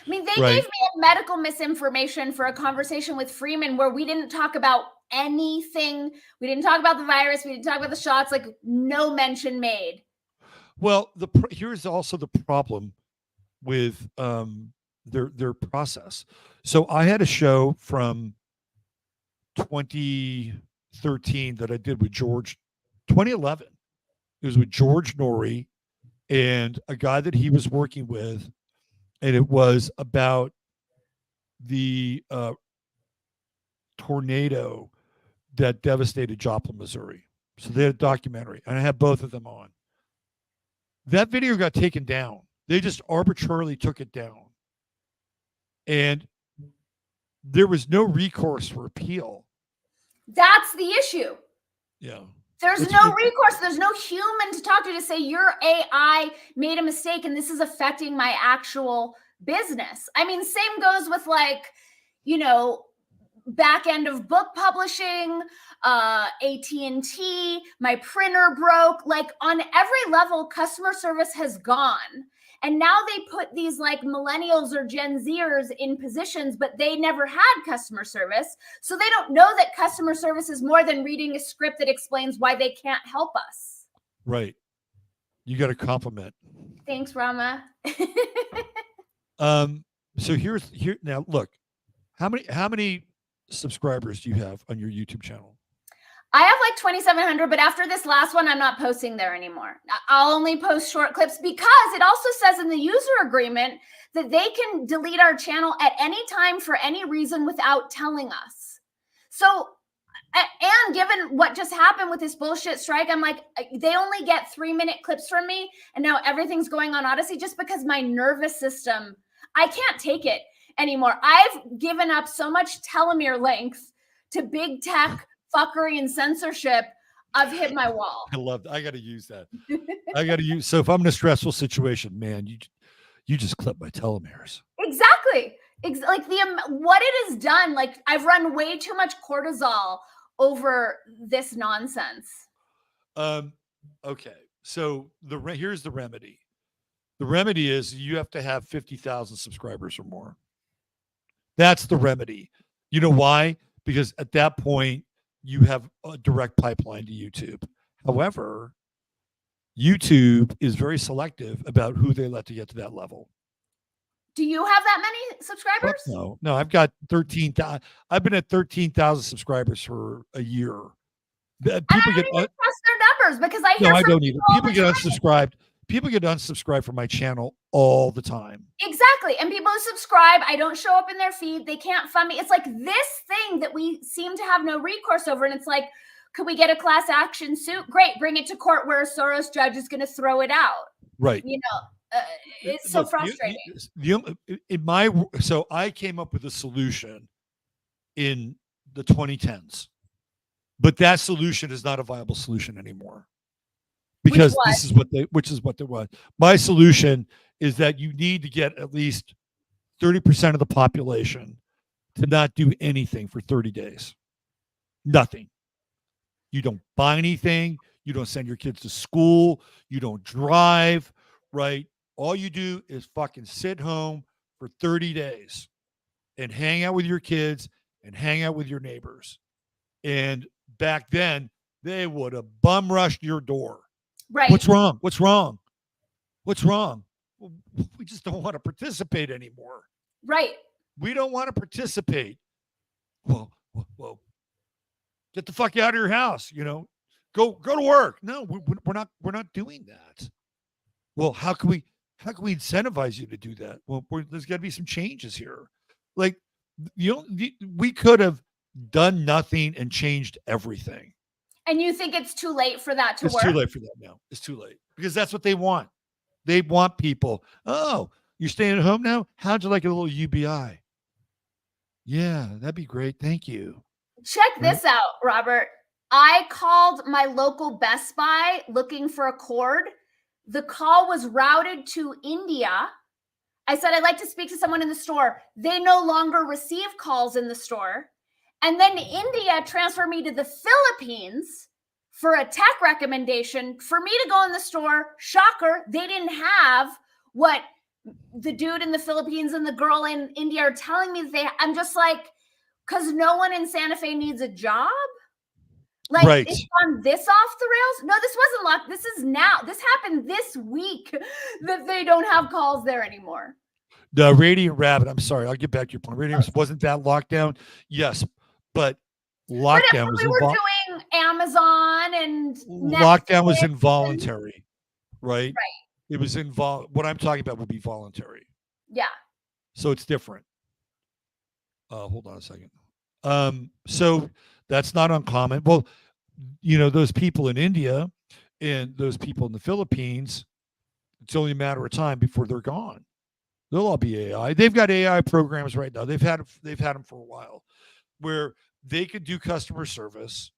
S3: I mean, they gave me medical misinformation for a conversation with Freeman where we didn't talk about anything. We didn't talk about the virus. We didn't talk about the shots, like no mention made.
S2: Well, here's also the problem with their process. So I had a show from 2013 that I did with 2011. It was with George Norrie and a guy that he was working with. And it was about the tornado that devastated Joplin, Missouri. So they had a documentary, and I had both of them on. That video got taken down. They just arbitrarily took it down. And there was no recourse for appeal.
S3: That's the issue.
S2: Yeah.
S3: There's no recourse. There's no human to talk to say your AI made a mistake and this is affecting my actual business. I mean, same goes with like, you know, back end of book publishing, AT&T, my printer broke. Like on every level, customer service has gone. And now they put these like millennials or Gen Zers in positions, but they never had customer service. So they don't know that customer service is more than reading a script that explains why they can't help us.
S2: Right. You got a compliment.
S3: Thanks, Rama.
S2: So here now look, how many subscribers do you have on your YouTube channel?
S3: I have like 2,700, but after this last one, I'm not posting there anymore. I'll only post short clips because it also says in the user agreement that they can delete our channel at any time for any reason without telling us. So, and given what just happened with this bullshit strike, I'm like, they only get 3-minute clips from me. And now everything's going on Odyssey just because my nervous system, I can't take it anymore. I've given up so much telomere length to big tech fuckery and censorship. I've hit my wall.
S2: I love that. I got to use that. So if I'm in a stressful situation, man, You just clipped my telomeres.
S3: Exactly. Like what it has done. Like I've run way too much cortisol over this nonsense.
S2: Okay. So here's the remedy. The remedy is you have to have 50,000 subscribers or more. That's the remedy. You know why? Because at that point, you have a direct pipeline to YouTube. However, YouTube is very selective about who they let to get to that level.
S3: Do you have that many subscribers?
S2: Fuck no, I've got 13,000. I've been at 13,000 subscribers for a year. People
S3: get trust their numbers because I hear.
S2: No, I don't either. People get unsubscribed. People get unsubscribed from my channel all the time.
S3: Exactly. And people who subscribe, I don't show up in their feed. They can't fund me. It's like this thing that we seem to have no recourse over. And it's like, could we get a class action suit? Great. Bring it to court where a Soros judge is going to throw it out.
S2: Right.
S3: You know, it's so frustrating.
S2: So I came up with a solution in the 2010s, but that solution is not a viable solution anymore. Because this is what they want. My solution is that you need to get at least 30% of the population to not do anything for 30 days. Nothing. You don't buy anything. You don't send your kids to school. You don't drive, right? All you do is fucking sit home for 30 days and hang out with your kids and hang out with your neighbors. And back then, they would have bum rushed your door.
S3: Right.
S2: What's wrong? What's wrong? What's wrong? We just don't want to participate anymore.
S3: Right.
S2: We don't want to participate. Well, get the fuck out of your house. You know, go to work. No, we're not doing that. Well, how can we incentivize you to do that? Well, there's got to be some changes here. Like, we could have done nothing and changed everything.
S3: And you think it's too late for that to work?
S2: It's too late for that now. It's too late because that's what they want. They want people. Oh, you're staying at home now? How'd you like a little UBI? Yeah, that'd be great. Thank you.
S3: Check this out, Robert. I called my local Best Buy looking for a cord. The call was routed to India. I said, I'd like to speak to someone in the store. They no longer receive calls in the store. And then India transferred me to the Philippines for a tech recommendation for me to go in the store. Shocker, they didn't have what the dude in the Philippines and the girl in India are telling me I'm just like, because no one in Santa Fe needs a job? Like,
S2: right.
S3: It's on this off the rails? No, this wasn't locked. This is now. This happened this week that they don't have calls there anymore.
S2: The Radiant Rabbit, I'm sorry, I'll get back to your point. Radiant wasn't that lockdown? Yes. But lockdown was
S3: doing Amazon and
S2: lockdown was involuntary, right?
S3: Right.
S2: It was what I'm talking about would be voluntary.
S3: Yeah.
S2: So it's different. Hold on a second. So that's not uncommon. Well, those people in India and those people in the Philippines, it's only a matter of time before they're gone. They'll all be AI. They've got AI programs right now. They've had them for a while, where they can do customer service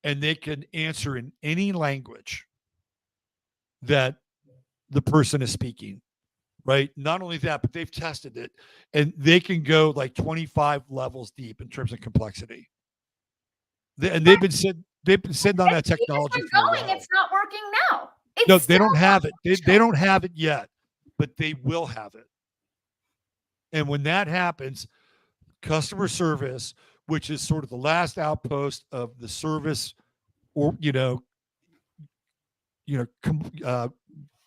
S2: and they can answer in any language that the person is speaking, right? Not only that, but they've tested it and they can go like 25 levels deep in terms of complexity. They've been sitting on that technology.
S3: It's not working now.
S2: No, they don't have it. They don't have it yet, but they will have it. And when that happens, customer service, which is sort of the last outpost of the service or,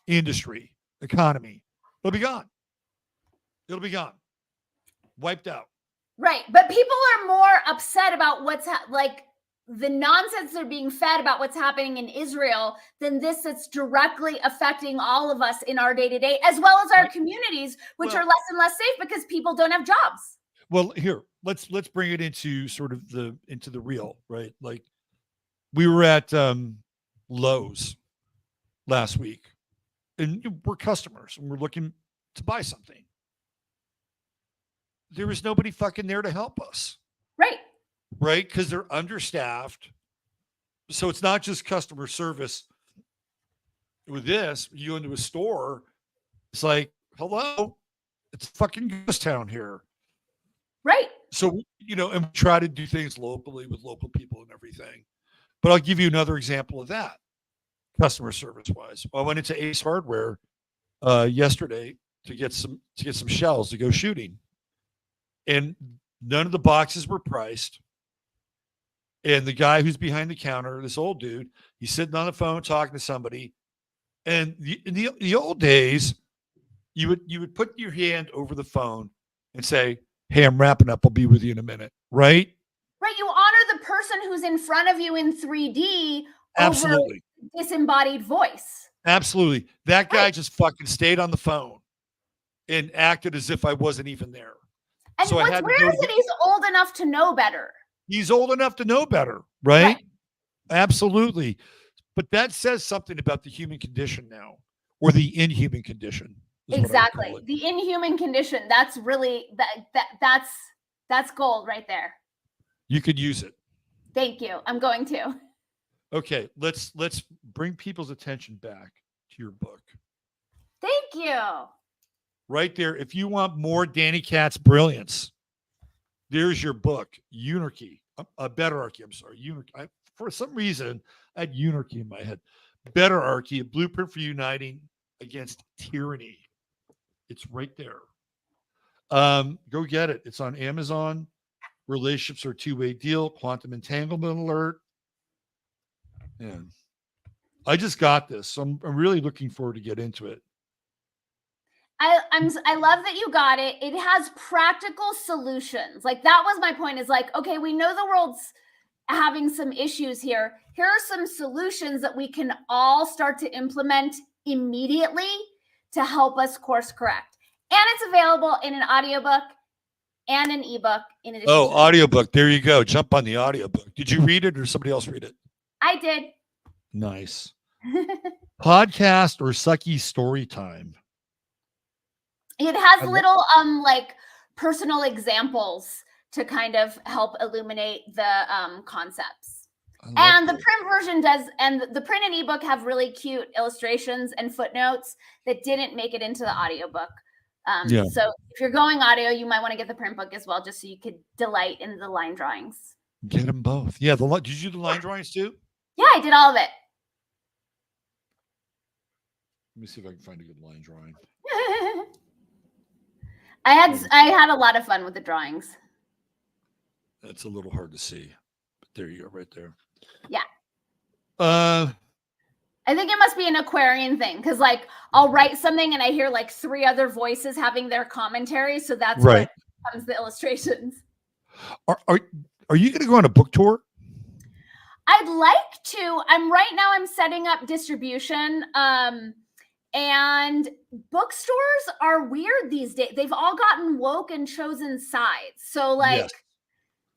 S2: industry, economy, it'll be gone. It'll be gone. Wiped out.
S3: Right. But people are more upset about what's the nonsense they're being fed about what's happening in Israel than this that's directly affecting all of us in our day-to-day, as well as our communities, which are less and less safe because people don't have jobs.
S2: Well, here, let's bring it into sort of the real, right? Like we were at Lowe's last week and we're customers and we're looking to buy something. There was nobody fucking there to help us. Right? Because they're understaffed. So it's not just customer service. With this, you go into a store, it's like, hello, it's a fucking ghost town here.
S3: Right.
S2: So, and we try to do things locally with local people and everything. But I'll give you another example of that, customer service wise. I went into Ace Hardware yesterday to get some shells to go shooting, and none of the boxes were priced. And the guy who's behind the counter, this old dude, he's sitting on the phone talking to somebody. And in the old days, you would put your hand over the phone and say, "Hey, I'm wrapping up. I'll be with you in a minute." Right?
S3: Right. You honor the person who's in front of you in 3D
S2: Absolutely.
S3: over disembodied voice.
S2: Absolutely. That guy
S3: Right.
S2: just fucking stayed on the phone and acted as if I wasn't even there.
S3: And
S2: So
S3: what's weird is that he's old enough to know better.
S2: He's old enough to know better, right? Absolutely. But that says something about the human condition now, or the inhuman condition.
S3: Exactly. The inhuman condition. That's really that's gold right there.
S2: You could use it.
S3: Thank you. I'm going to.
S2: Okay, let's bring people's attention back to your book.
S3: Thank you.
S2: Right there. If you want more Dani Katz brilliance, there's your book, Unarchy. Betterarchy. I'm sorry. Unarchy. For some reason, I had Unarchy in my head. Betterarchy, a blueprint for uniting against tyranny. It's right there. Go get it. It's on Amazon. Relationships are a two-way deal. Quantum entanglement alert. And I just got this. So I'm really looking forward to get into it.
S3: I love that you got it. It has practical solutions. Like that was my point, is like, okay, we know the world's having some issues here. Here are some solutions that we can all start to implement immediately to help us course correct. And it's available in an audiobook and an ebook in addition.
S2: Oh, audiobook. There you go. Jump on the audiobook. Did you read it or somebody else read it?
S3: I did.
S2: Nice. Podcast or sucky story time?
S3: It has little like personal examples to kind of help illuminate the concepts. And the print version does, and the print and ebook have really cute illustrations and footnotes that didn't make it into the audiobook. So if you're going audio, you might want to get the print book as well, just so you could delight in the line drawings.
S2: Get them both. Yeah. Did you do the line drawings too?
S3: Yeah, I did all of it.
S2: Let me see if I can find a good line drawing.
S3: I had a lot of fun with the drawings.
S2: That's a little hard to see, but there you go, right there.
S3: Yeah.
S2: I
S3: think it must be an Aquarian thing, because like I'll write something and I hear like 3 other voices having their commentary, so that's
S2: right.
S3: what becomes the illustrations.
S2: Are you going to go on a book tour?
S3: I'd like to. I'm setting up distribution. And bookstores are weird these days. They've all gotten woke and chosen sides. So like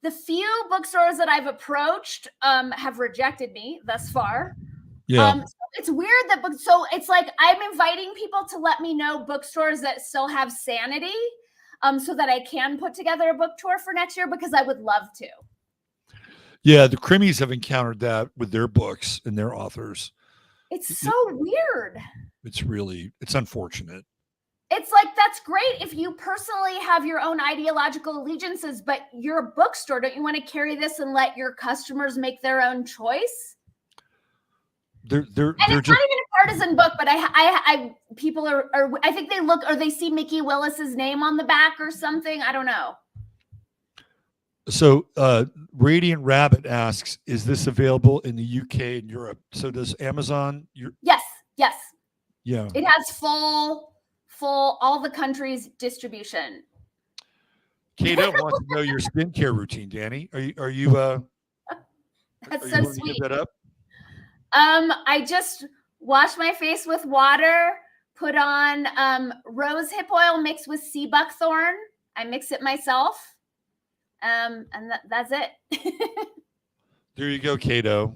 S3: the few bookstores that I've approached have rejected me thus far.
S2: Yeah.
S3: So it's weird that so it's like I'm inviting people to let me know bookstores that still have sanity, so that I can put together a book tour for next year, because I would love to. Yeah,
S2: the Crimmies have encountered that with their books and their authors.
S3: It's so weird.
S2: It's unfortunate.
S3: It's like, that's great if you personally have your own ideological allegiances, but you're a bookstore. Don't you want to carry this and let your customers make their own choice?
S2: They're
S3: it's not even a partisan book, but people are I think they look, or they see Mickey Willis's name on the back or something. I don't know.
S2: So Radiant Rabbit asks, is this available in the UK and Europe? So does Amazon?
S3: Yes.
S2: Yeah.
S3: It has full all the countries distribution.
S2: Kato wants to know your skincare routine, Dani. Are you
S3: That's so sweet.
S2: Give that up?
S3: I just wash my face with water, put on rose hip oil mixed with sea buckthorn. I mix it myself. And that's it.
S2: There you go, Kato.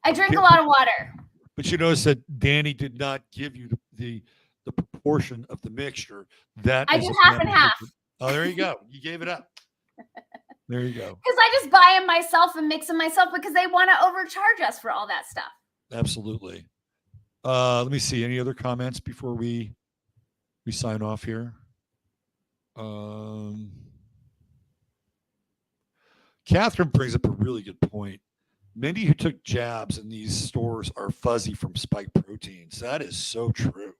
S3: I drink a lot of water.
S2: But you notice that Dani did not give you the proportion of the mixture. I
S3: did half and half.
S2: Oh, there you go. You gave it up. There you go.
S3: Because I just buy them myself and mix them myself, because they want to overcharge us for all that stuff.
S2: Absolutely. Let me see. Any other comments before we we sign off here. Catherine brings up a really good point. Many who took jabs in these stores are fuzzy from spike proteins. That is so true.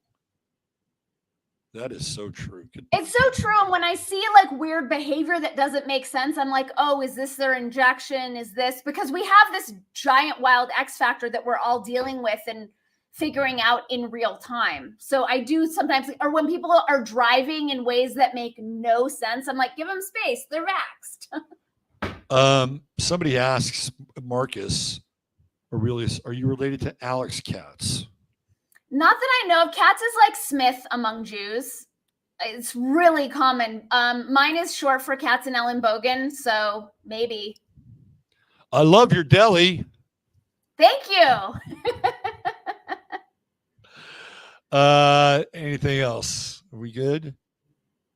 S2: That is so true.
S3: It's so true. And when I see like weird behavior that doesn't make sense, I'm like, oh, is this their injection? Is this because we have this giant wild X factor that we're all dealing with and figuring out in real time. So I do sometimes, or when people are driving in ways that make no sense, I'm like, give them space. They're vaxxed.
S2: Somebody asks Marcus, Aurelius, are you related to Alex Katz?
S3: Not that I know of. Katz is like Smith among Jews. It's really common. Mine is short for Katz and Ellen Bogan, so maybe.
S2: I love your deli.
S3: Thank you.
S2: Anything else? Are we good?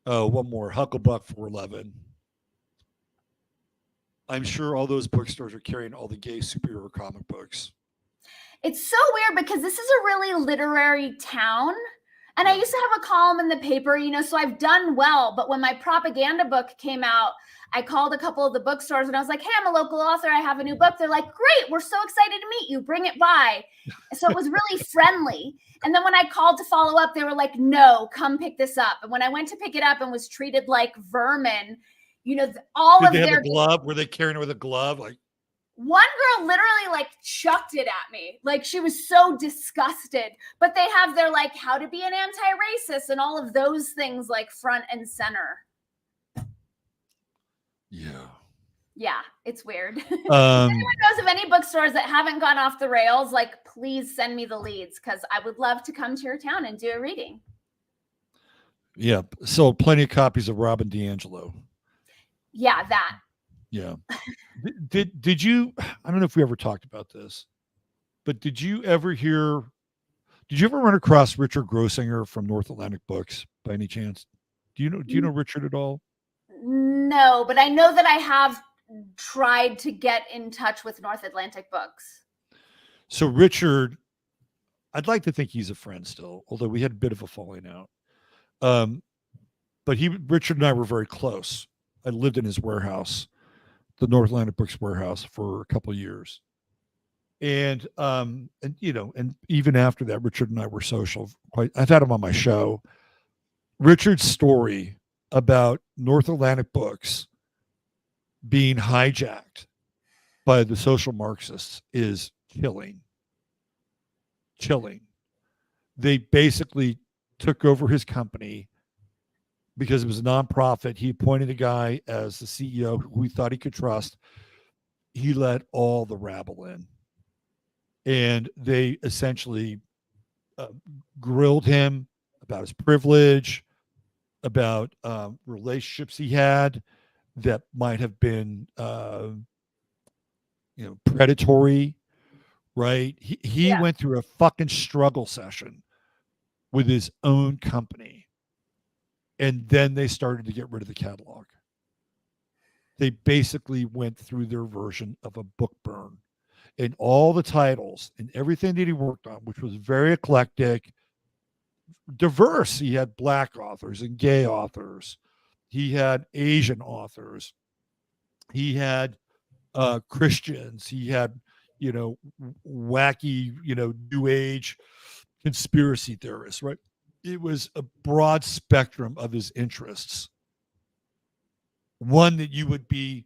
S2: Oh, one more. Hucklebuck 411. I'm sure all those bookstores are carrying all the gay superhero comic books.
S3: It's so weird because this is a really literary town. And I used to have a column in the paper, so I've done well. But when my propaganda book came out, I called a couple of the bookstores and I was like, hey, I'm a local author. I have a new book. They're like, great. We're so excited to meet you. Bring it by. So it was really friendly. And then when I called to follow up, they were like, no, come pick this up. And when I went to pick it up and was treated like vermin, all
S2: Did
S3: of
S2: they
S3: their
S2: have a glove? Were they carrying it with a glove? Like,
S3: one girl literally like chucked it at me. Like she was so disgusted, but they have their like how to be an anti-racist and all of those things like front and center. Yeah, it's weird. If anyone knows of any bookstores that haven't gone off the rails, like please send me the leads because I would love to come to your town and do a reading.
S2: Yeah, sold plenty of copies of Robin DiAngelo.
S3: Yeah, that.
S2: Yeah. Did you, I don't know if we ever talked about this, but did you ever run across Richard Grossinger from North Atlantic Books by any chance? Do you know Richard at all?
S3: No, but I know that I have tried to get in touch with North Atlantic Books.
S2: So Richard, I'd like to think he's a friend still, although we had a bit of a falling out. But Richard and I were very close. I lived in his warehouse, the North Atlantic Books warehouse, for a couple of years. And even after that, Richard and I were social. I've had him on my show. Richard's story about North Atlantic Books being hijacked by the social Marxists is chilling. They basically took over his company because it was a nonprofit. He appointed a guy as the CEO who he thought he could trust. He let all the rabble in. And they essentially grilled him about his privilege, about relationships he had that might have been, predatory, right? He went through a fucking struggle session with his own company. And then they started to get rid of the catalog. They basically went through their version of a book burn. And all the titles and everything that he worked on, which was very eclectic, diverse. He had Black authors and gay authors. He had Asian authors. He had Christians. He had, wacky, New Age conspiracy theorists, right? It was a broad spectrum of his interests. One that you would be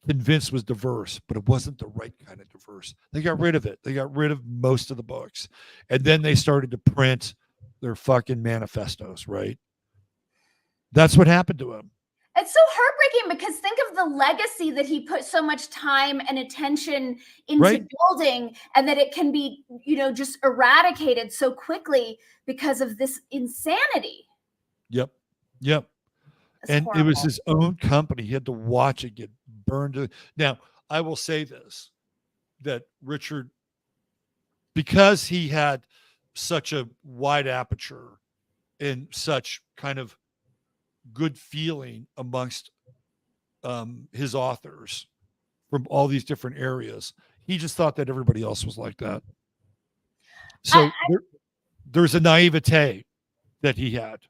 S2: convinced was diverse, but it wasn't the right kind of diverse. They got rid of it. They got rid of most of the books. And then they started to print their fucking manifestos, right? That's what happened to him.
S3: It's so heartbreaking because think of the legacy that he put so much time and attention into building, and that it can be, just eradicated so quickly because of this insanity.
S2: Yep.
S3: It's
S2: and
S3: horrible.
S2: It was his own company. He had to watch it get burned. Now, I will say this, that Richard, because he had such a wide aperture and such kind of good feeling amongst his authors from all these different areas, he just thought that everybody else was like that. So there's a naivete that he had.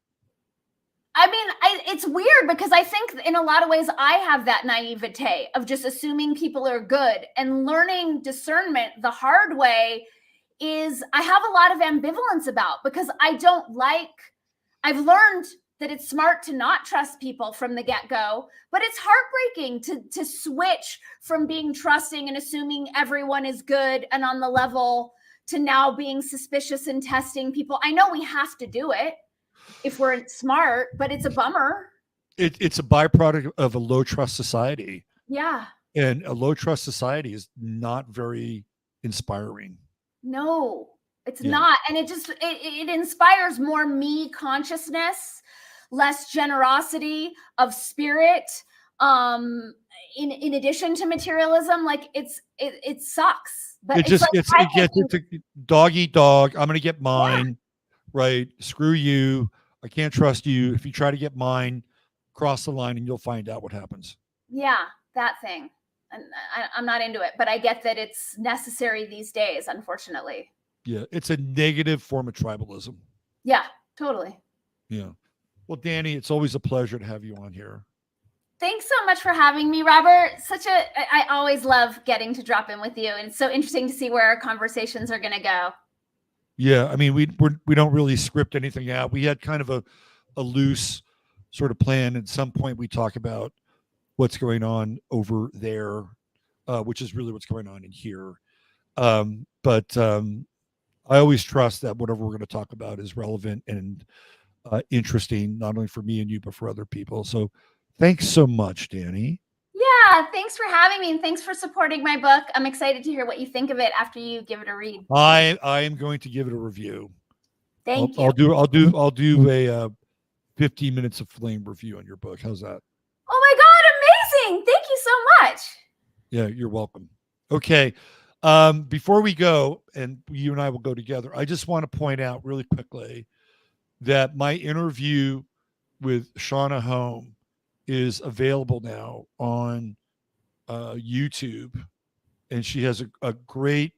S3: it's weird because I think in a lot of ways I have that naivete of just assuming people are good, and learning discernment the hard way is I have a lot of ambivalence about, because I've learned that it's smart to not trust people from the get-go, but it's heartbreaking to switch from being trusting and assuming everyone is good and on the level to now being suspicious and testing people. I know we have to do it if we're smart, but it's a bummer.
S2: It's a byproduct of a low trust society.
S3: Yeah.
S2: And a low trust society is not very inspiring.
S3: No, it's not. And it inspires more me consciousness, less generosity of spirit, in addition to materialism. Like it sucks. But
S2: It gets into dog eat dog. I'm gonna get mine, right? Screw you. I can't trust you. If you try to get mine, cross the line and you'll find out what happens.
S3: Yeah, that thing. And I'm not into it, but I get that it's necessary these days, unfortunately.
S2: Yeah, it's a negative form of tribalism.
S3: Yeah, totally.
S2: Yeah. Well, Dani, it's always a pleasure to have you on here.
S3: Thanks so much for having me, Robert. I always love getting to drop in with you, and it's so interesting to see where our conversations are going to go.
S2: Yeah, I mean, we don't really script anything out. We had kind of a loose sort of plan. At some point, we talk about what's going on over there, which is really what's going on in here. But I always trust that whatever we're going to talk about is relevant and interesting, not only for me and you, but for other people. So thanks so much, Dani.
S3: Yeah, thanks for having me, and thanks for supporting my book. I'm excited to hear what you think of it after you give it a read.
S2: I am going to give it a review.
S3: Thank you.
S2: I'll do a 15 minutes of flame review on your book. How's that?
S3: Oh my God, amazing. Thank you so much.
S2: Yeah, you're welcome. Okay. Before we go, and you and I will go together, I just want to point out really quickly that my interview with Shauna Home is available now on YouTube, and she has a great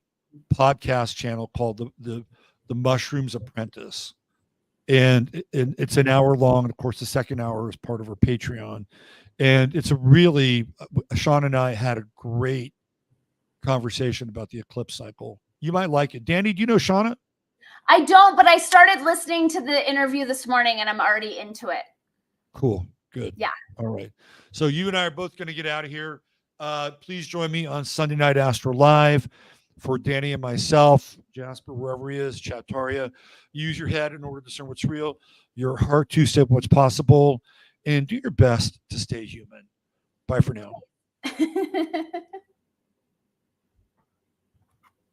S2: podcast channel called the Mushrooms Apprentice, and it's an hour long. And of course, the second hour is part of her Patreon, and it's a really Sean and I had a great conversation about the eclipse cycle. You might like it. Dani, do you know Shauna?
S3: I don't, but I started listening to the interview this morning, and I'm already into it.
S2: Cool. Good.
S3: Yeah.
S2: All right. So you and I are both going to get out of here. Please join me on Sunday Night Astro Live. For Dani and myself, Jasper, wherever he is, Chattaria, use your head in order to discern what's real, your heart to step what's possible, and do your best to stay human. Bye for now.